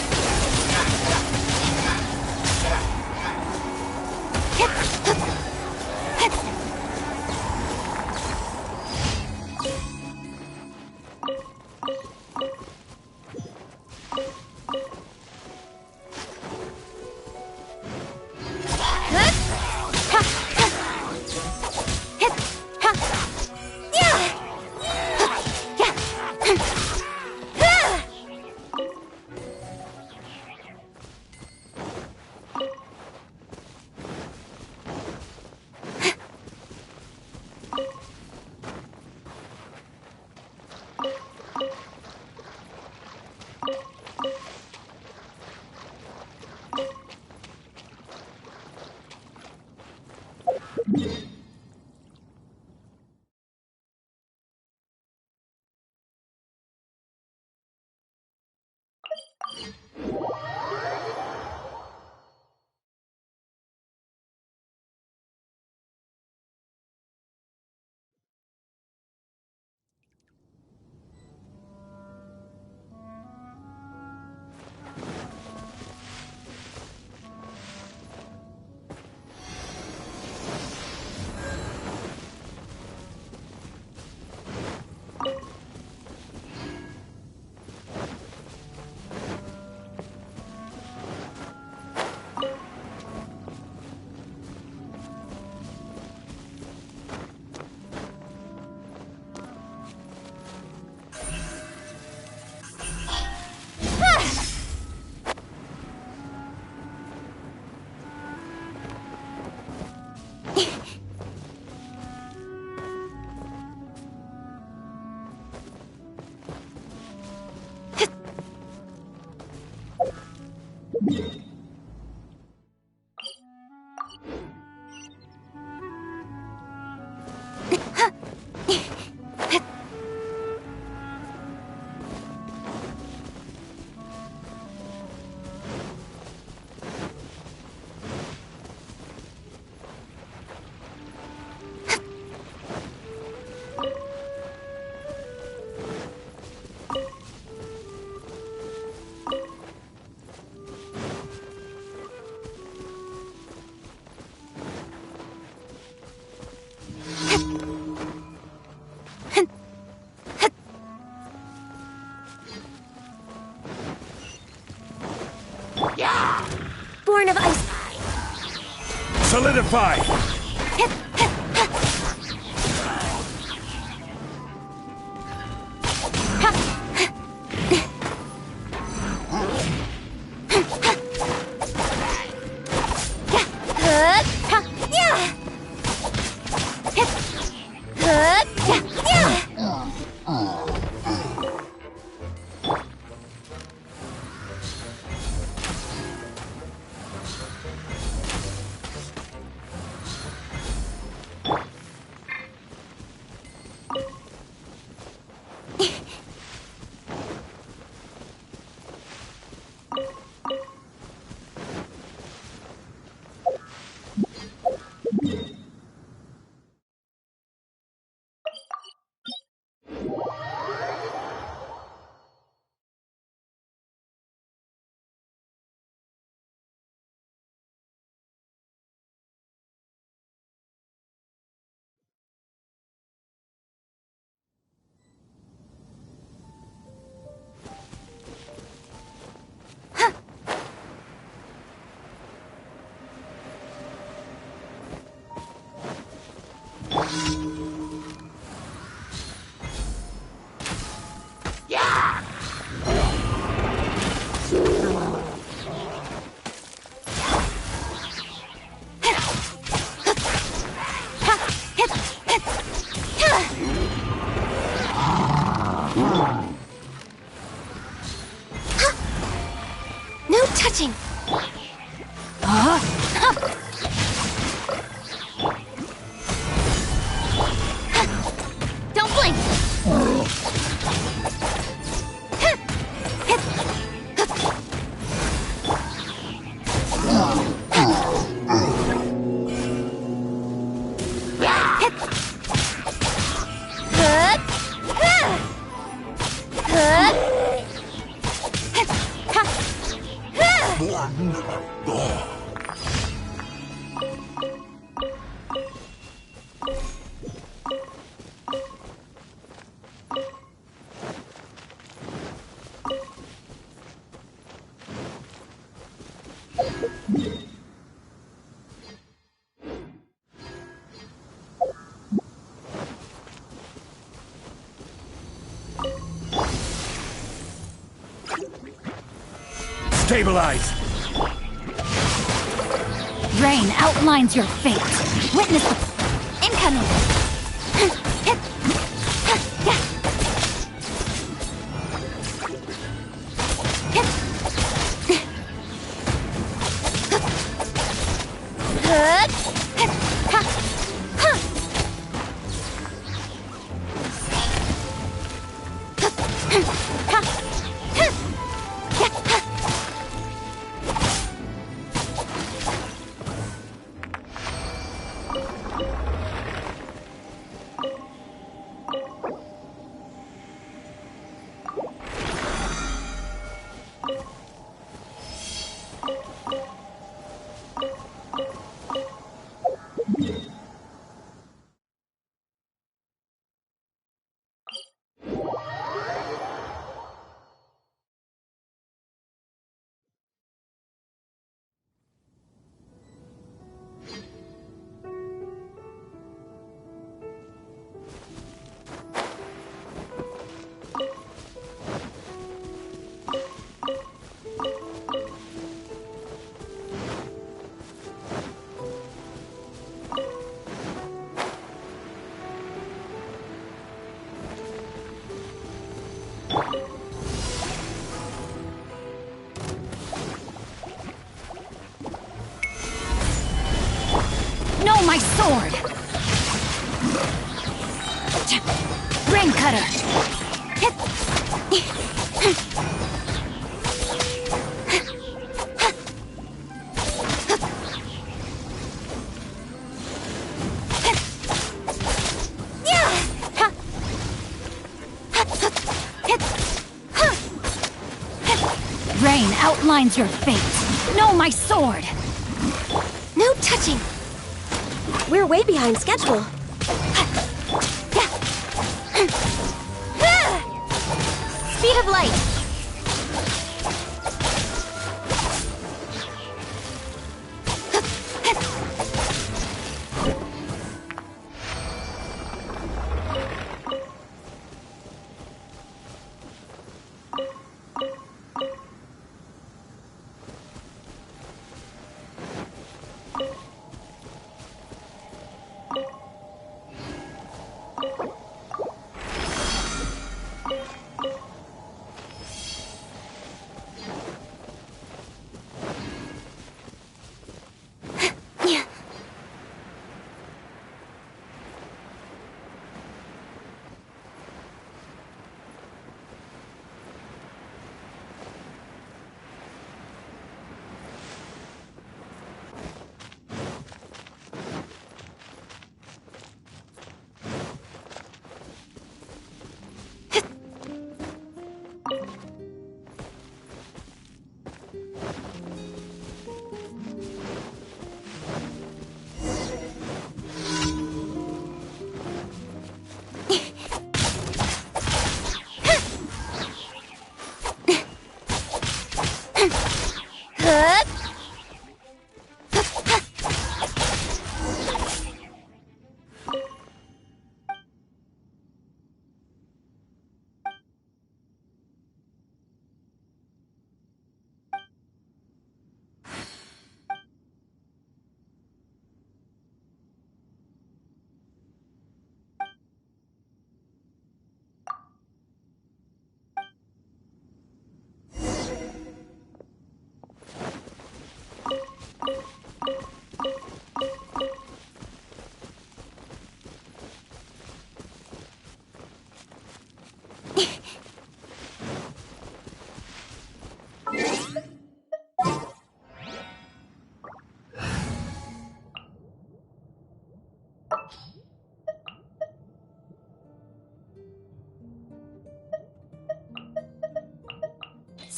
Born of ice. Solidify! Stabilize! Rain outlines your fate. Witness the... Incoming! No, my sword! Rain cutter! Rain outlines your fate. No, my sword! No touching! We're way behind schedule. Speed of light!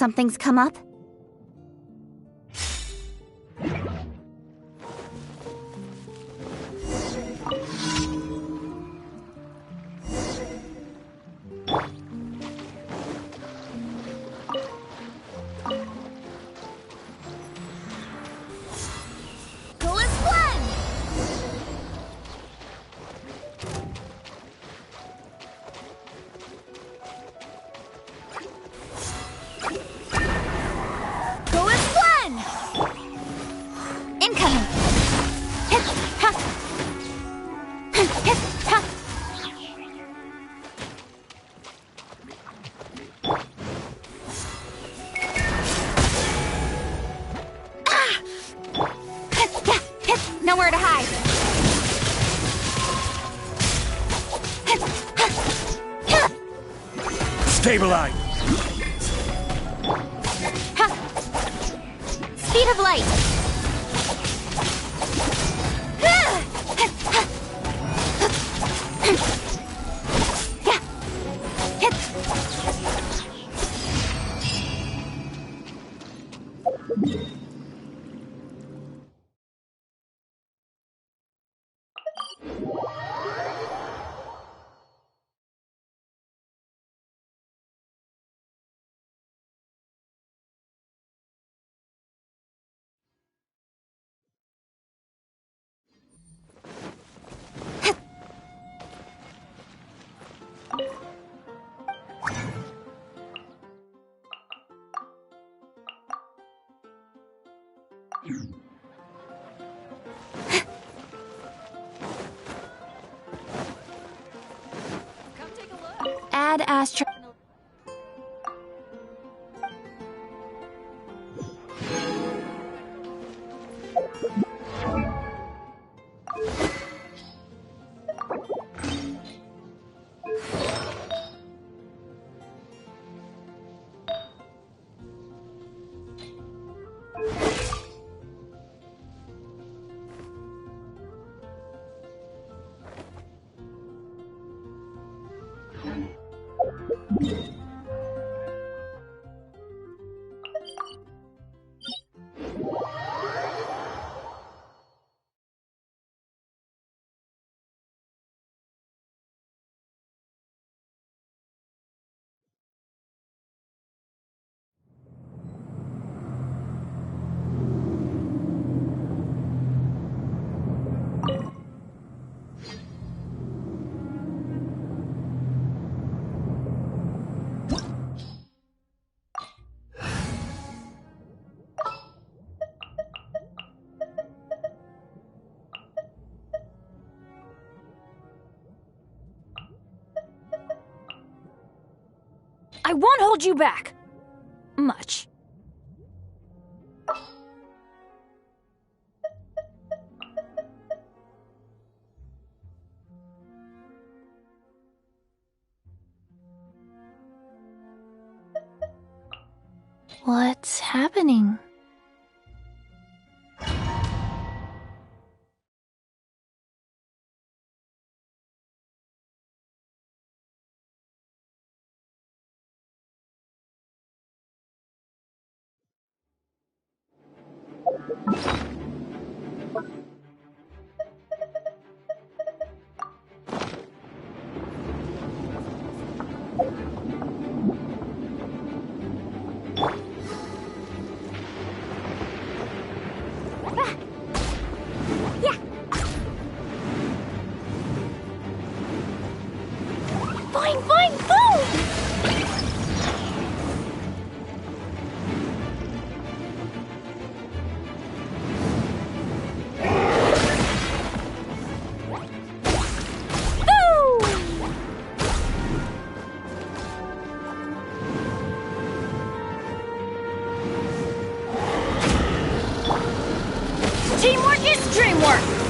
Something's come up? Stabilize! Ha! Speed of light! Add astro. I won't hold you back. Much. What's happening? Fine, fine, boom! Teamwork is dreamwork!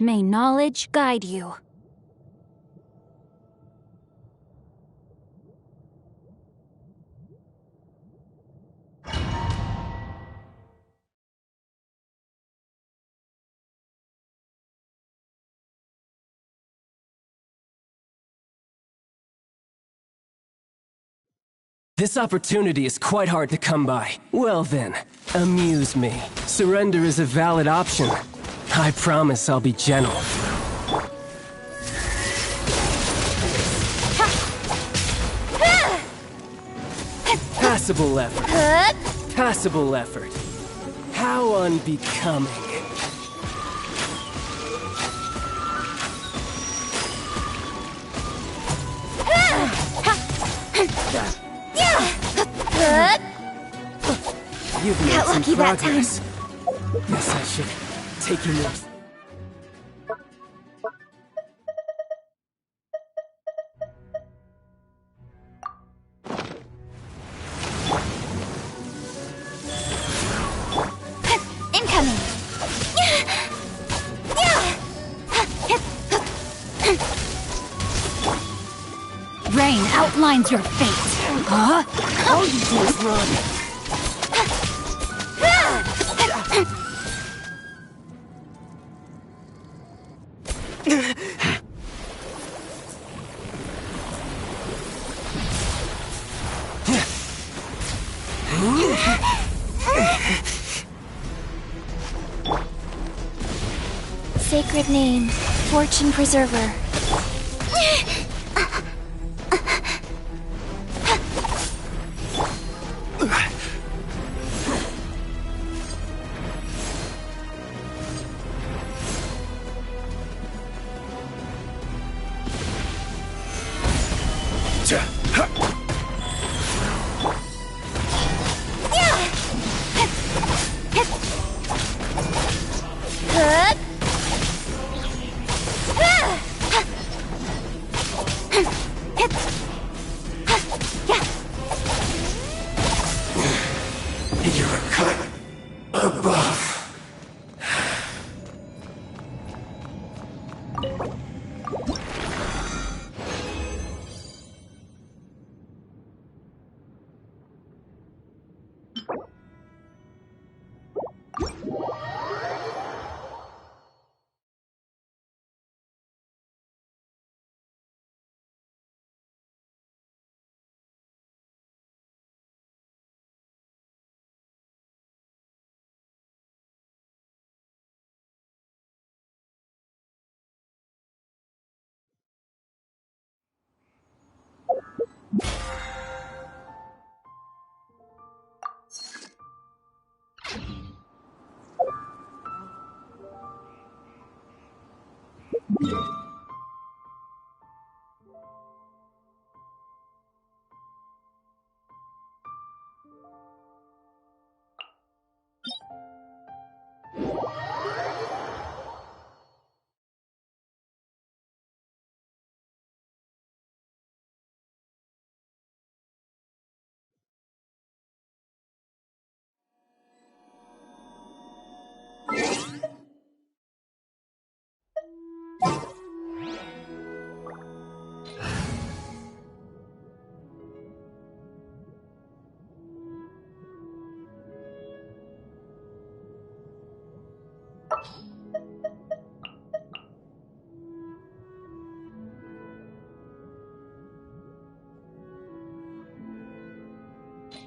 May knowledge guide you. This opportunity is quite hard to come by. Well then, amuse me. Surrender is a valid option. I promise I'll be gentle. Passable effort. Passable effort. How unbecoming. You've made Got some lucky that time. progress. Guess I should take you more. Incoming! Rain outlines your fate. Huh? All you do is run. Sacred name, Fortune Preserver. You're a cut above.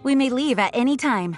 We may leave at any time.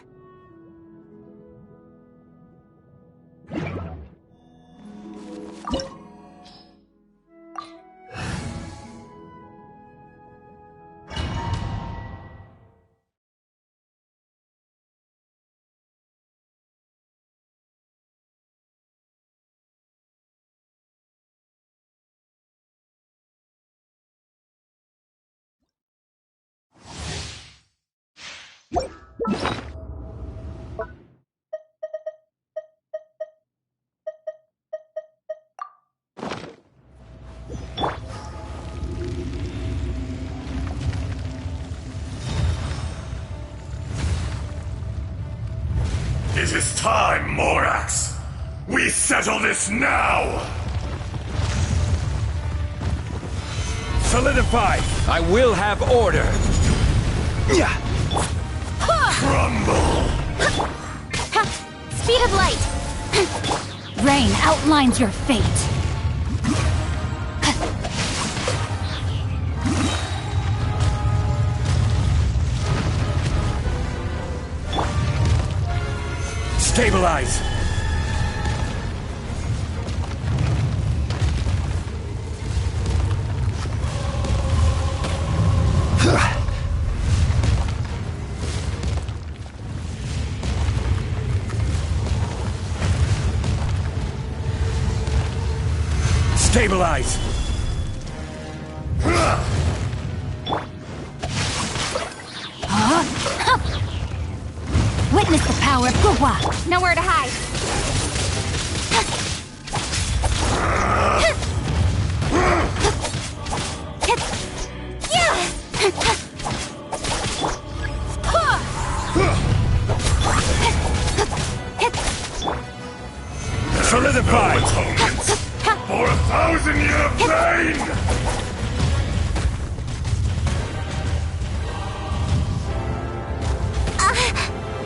It is time, Morax. We settle this now! Solidify! I will have order! Crumble! Speed of light! Rain outlines your fate. Stabilize! Stabilize! Huh? Witness the power of Guhua! Nowhere to hide. Solidify! For 1,000-year pain!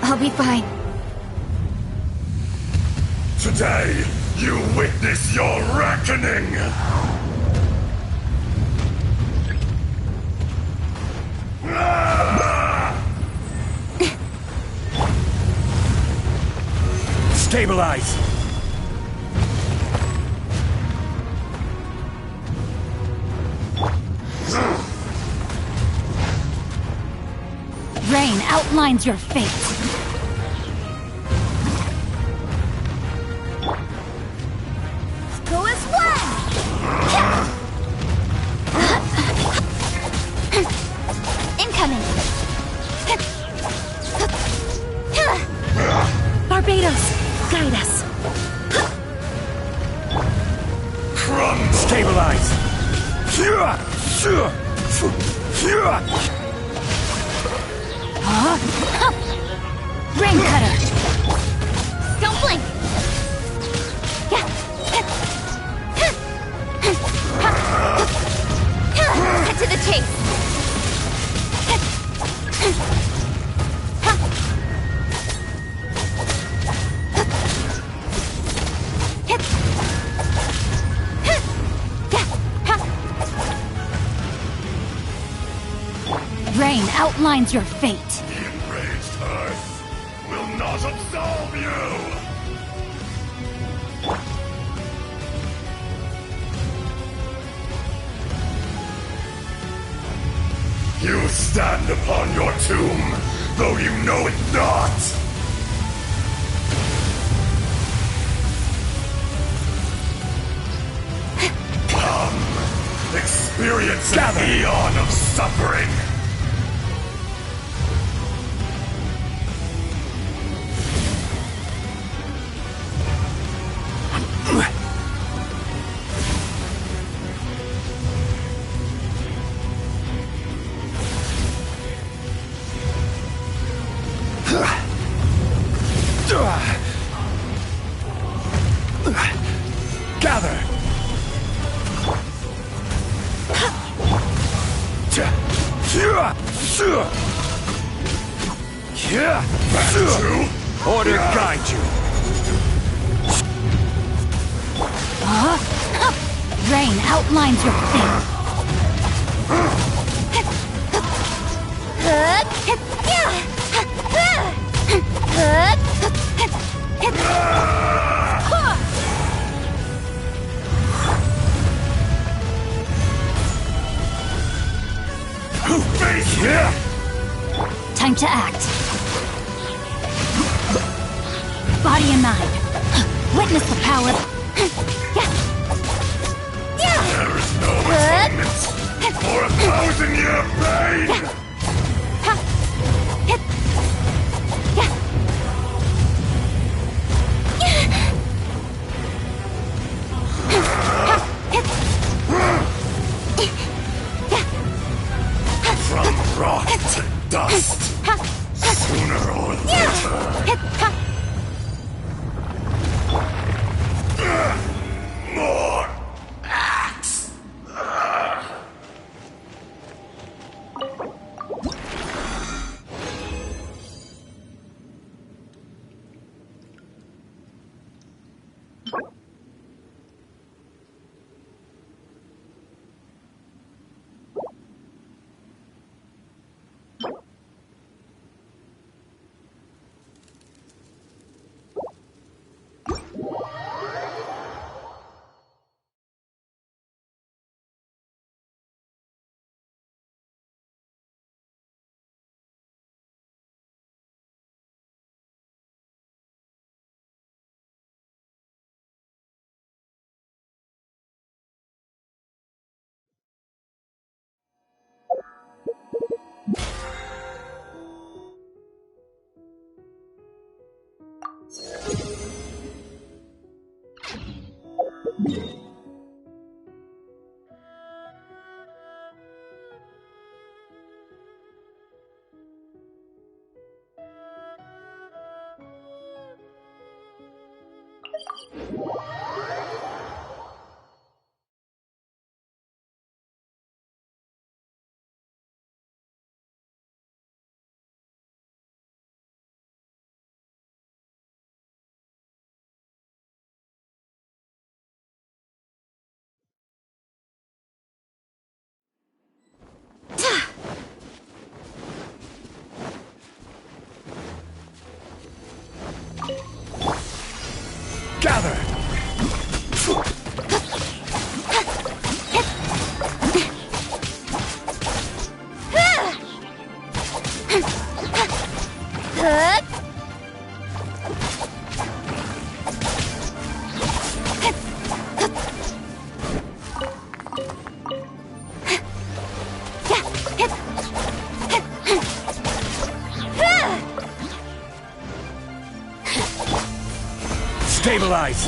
I'll be fine. Today, you witness your reckoning! Stabilize! Rain outlines your fate. Who is one? Incoming. Barbados, guide us. Stabilize! Rain cutter. Don't blink. Cut to the chase. Rain outlines your fate. The enraged Earth will not absolve you! You stand upon your tomb, though you know it not! Come, experience an eon of suffering! Gather! Order guide you! Rain outlines your fate. Time to act. Body and mind. Witness the power. There is no atonement for 1,000-year pain! From rock to dust, sooner or later. More axe! Gather! Stabilize!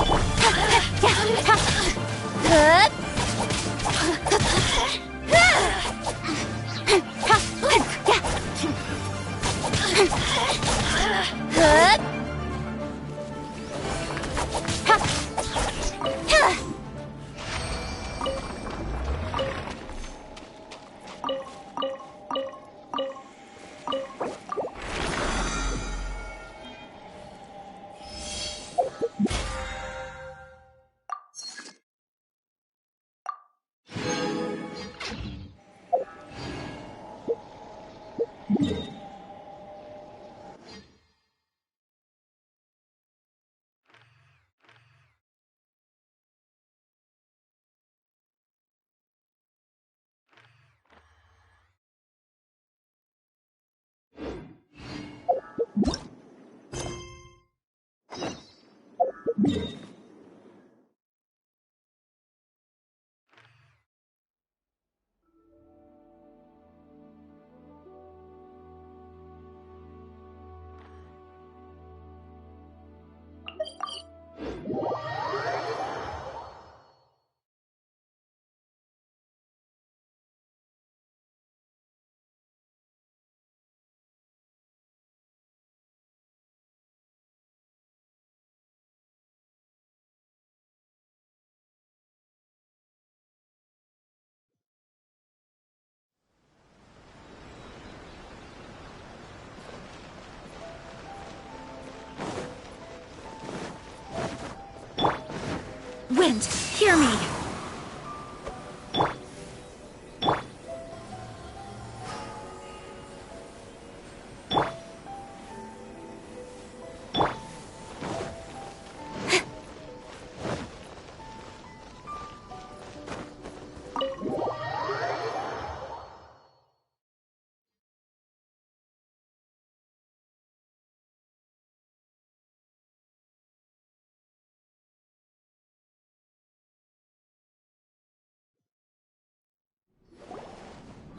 Wind, hear me!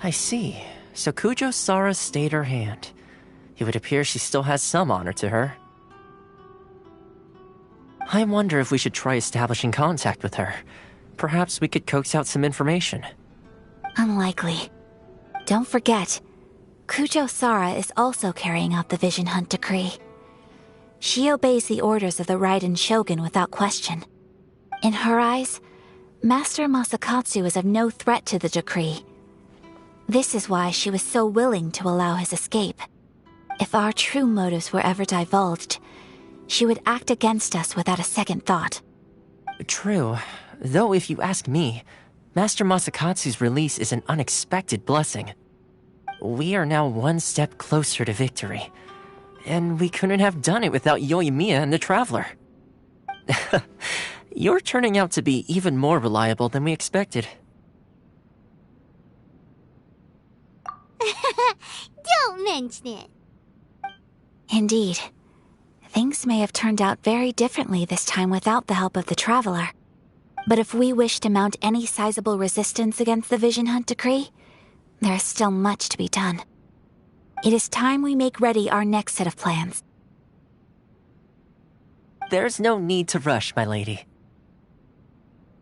I see. So Kujo Sara stayed her hand. It would appear she still has some honor to her. I wonder if we should try establishing contact with her. Perhaps we could coax out some information. Unlikely. Don't forget, Kujo Sara is also carrying out the Vision Hunt decree. She obeys the orders of the Raiden Shogun without question. In her eyes, Master Masakatsu is of no threat to the decree. This is why she was so willing to allow his escape. If our true motives were ever divulged, she would act against us without a second thought. True. Though if you ask me, Master Masakatsu's release is an unexpected blessing. We are now one step closer to victory. And we couldn't have done it without Yoimiya and the Traveler. You're turning out to be even more reliable than we expected. Don't mention it. Indeed. Things may have turned out very differently this time without the help of the Traveler. But if we wish to mount any sizable resistance against the Vision Hunt decree, there is still much to be done. It is time we make ready our next set of plans. There's no need to rush, my lady.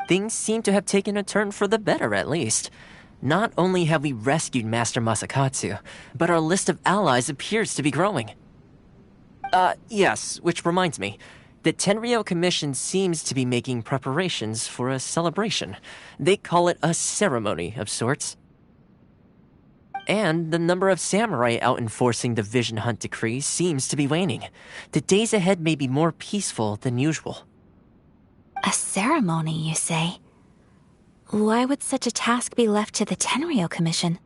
Things seem to have taken a turn for the better, at least. Not only have we rescued Master Masakatsu, but our list of allies appears to be growing. Yes, which reminds me. The Tenryou Commission seems to be making preparations for a celebration. They call it a ceremony of sorts. And the number of samurai out enforcing the Vision Hunt decree seems to be waning. The days ahead may be more peaceful than usual. A ceremony, you say? Why would such a task be left to the Tenryou Commission?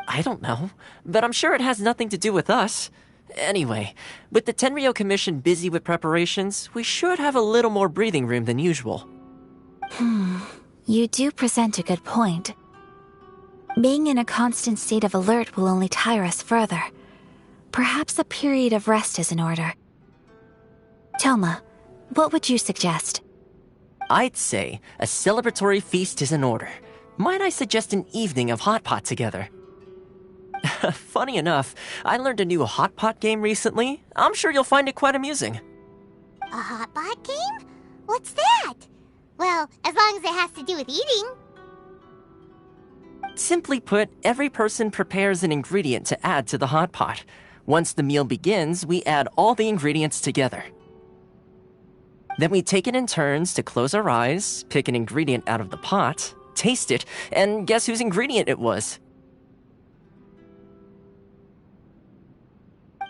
I don't know, but I'm sure it has nothing to do with us. Anyway, with the Tenryou Commission busy with preparations, we should have a little more breathing room than usual. You do present a good point. Being in a constant state of alert will only tire us further. Perhaps a period of rest is in order. Toma, what would you suggest? I'd say a celebratory feast is in order. Might I suggest an evening of hot pot together? Funny enough, I learned a new hot pot game recently. I'm sure you'll find it quite amusing. A hot pot game? What's that? Well, as long as it has to do with eating. Simply put, every person prepares an ingredient to add to the hot pot. Once the meal begins, we add all the ingredients together. Then we take it in turns to close our eyes, pick an ingredient out of the pot, taste it, and guess whose ingredient it was.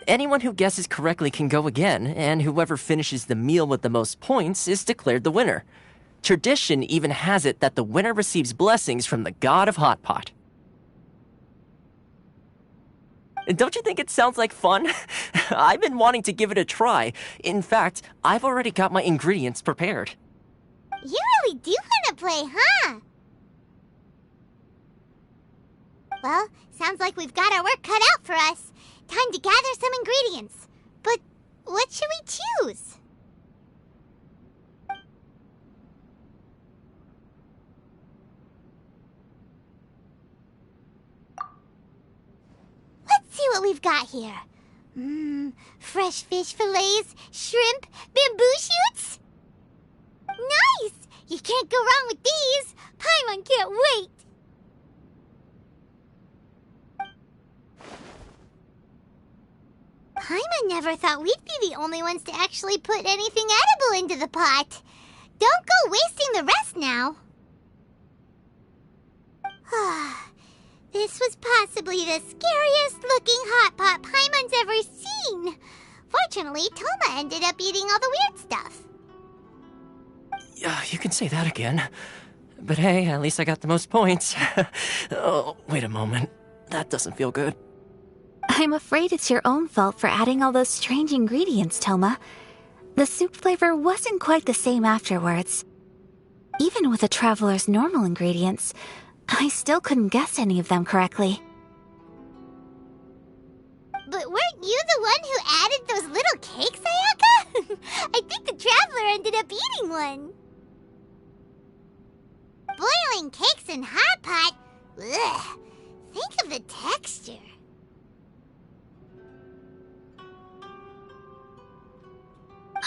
Anyone who guesses correctly can go again, and whoever finishes the meal with the most points is declared the winner. Tradition even has it that the winner receives blessings from the god of hot pot. Don't you think it sounds like fun? I've been wanting to give it a try. In fact, I've already got my ingredients prepared. You really do want to play, huh? Well, sounds like we've got our work cut out for us. Time to gather some ingredients. But what should we choose? Let's see what we've got here. Fresh fish fillets, shrimp, bamboo shoots. Nice! You can't go wrong with these. Paimon can't wait. Paimon never thought we'd be the only ones to actually put anything edible into the pot. Don't go wasting the rest now. This was possibly the scariest looking hot pot Paimon's ever seen. Fortunately, Toma ended up eating all the weird stuff. You can say that again. But hey, at least I got the most points. Oh, wait a moment. That doesn't feel good. I'm afraid it's your own fault for adding all those strange ingredients, Toma. The soup flavor wasn't quite the same afterwards. Even with a traveler's normal ingredients, I still couldn't guess any of them correctly. But weren't you the one who added those little cakes, Ayaka? I think the traveler ended up eating one. Boiling cakes in hot pot? Ugh. Think of the texture.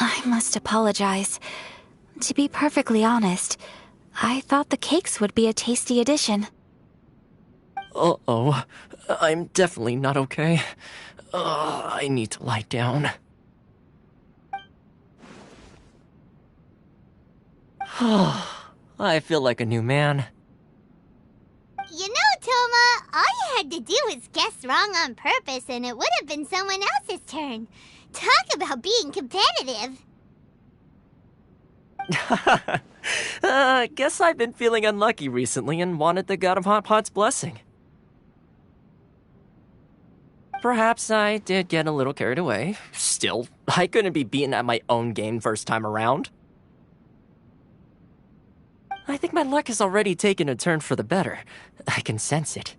I must apologize. To be perfectly honest, I thought the cakes would be a tasty addition. Uh-oh. I'm definitely not okay. I need to lie down. I feel like a new man. You know, Toma, all you had to do was guess wrong on purpose and it would have been someone else's turn. Talk about being competitive. Guess I've been feeling unlucky recently and wanted the God of Hot Pot's blessing. Perhaps I did get a little carried away. Still, I couldn't be beaten at my own game first time around. I think my luck has already taken a turn for the better. I can sense it.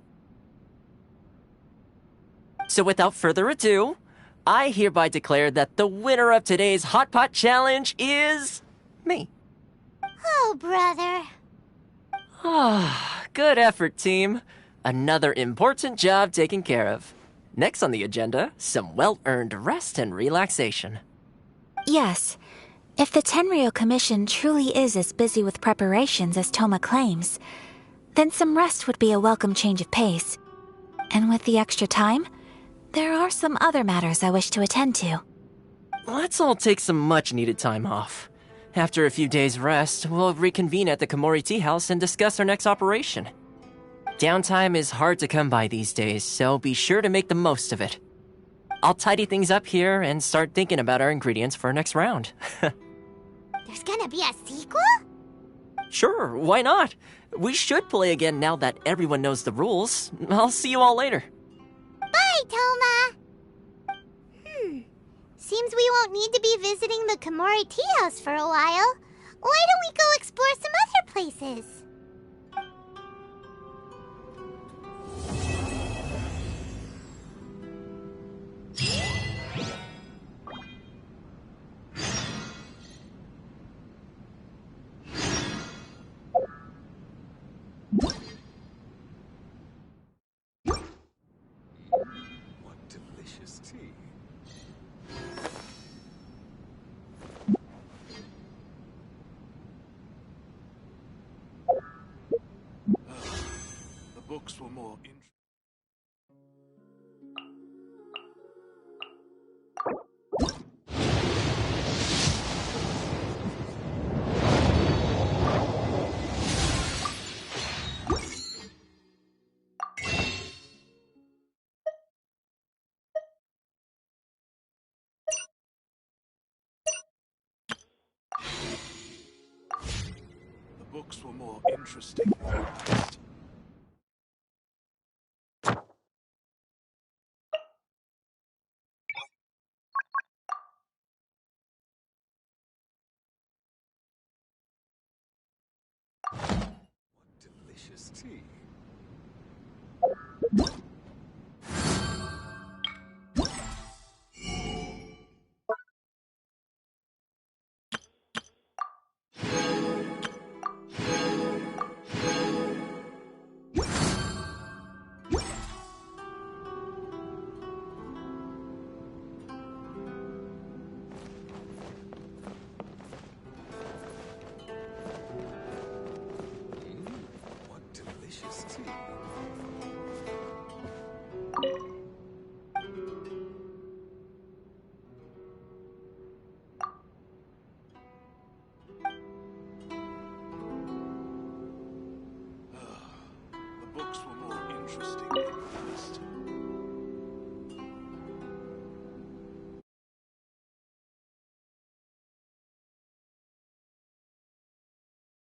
So without further ado, I hereby declare that the winner of today's Hot Pot Challenge is me. Oh, brother. Good effort, team. Another important job taken care of. Next on the agenda, some well-earned rest and relaxation. Yes. If the Tenryou Commission truly is as busy with preparations as Toma claims, then some rest would be a welcome change of pace. And with the extra time, there are some other matters I wish to attend to. Let's all take some much-needed time off. After a few days' rest, we'll reconvene at the Komori Tea House and discuss our next operation. Downtime is hard to come by these days, so be sure to make the most of it. I'll tidy things up here and start thinking about our ingredients for our next round. There's gonna be a sequel? Sure, why not? We should play again now that everyone knows the rules. I'll see you all later. Bye, Toma! Seems we won't need to be visiting the Komori Tea House for a while. Why don't we go explore some other places? What delicious tea. The books were more interesting. The books were more interesting. What delicious tea.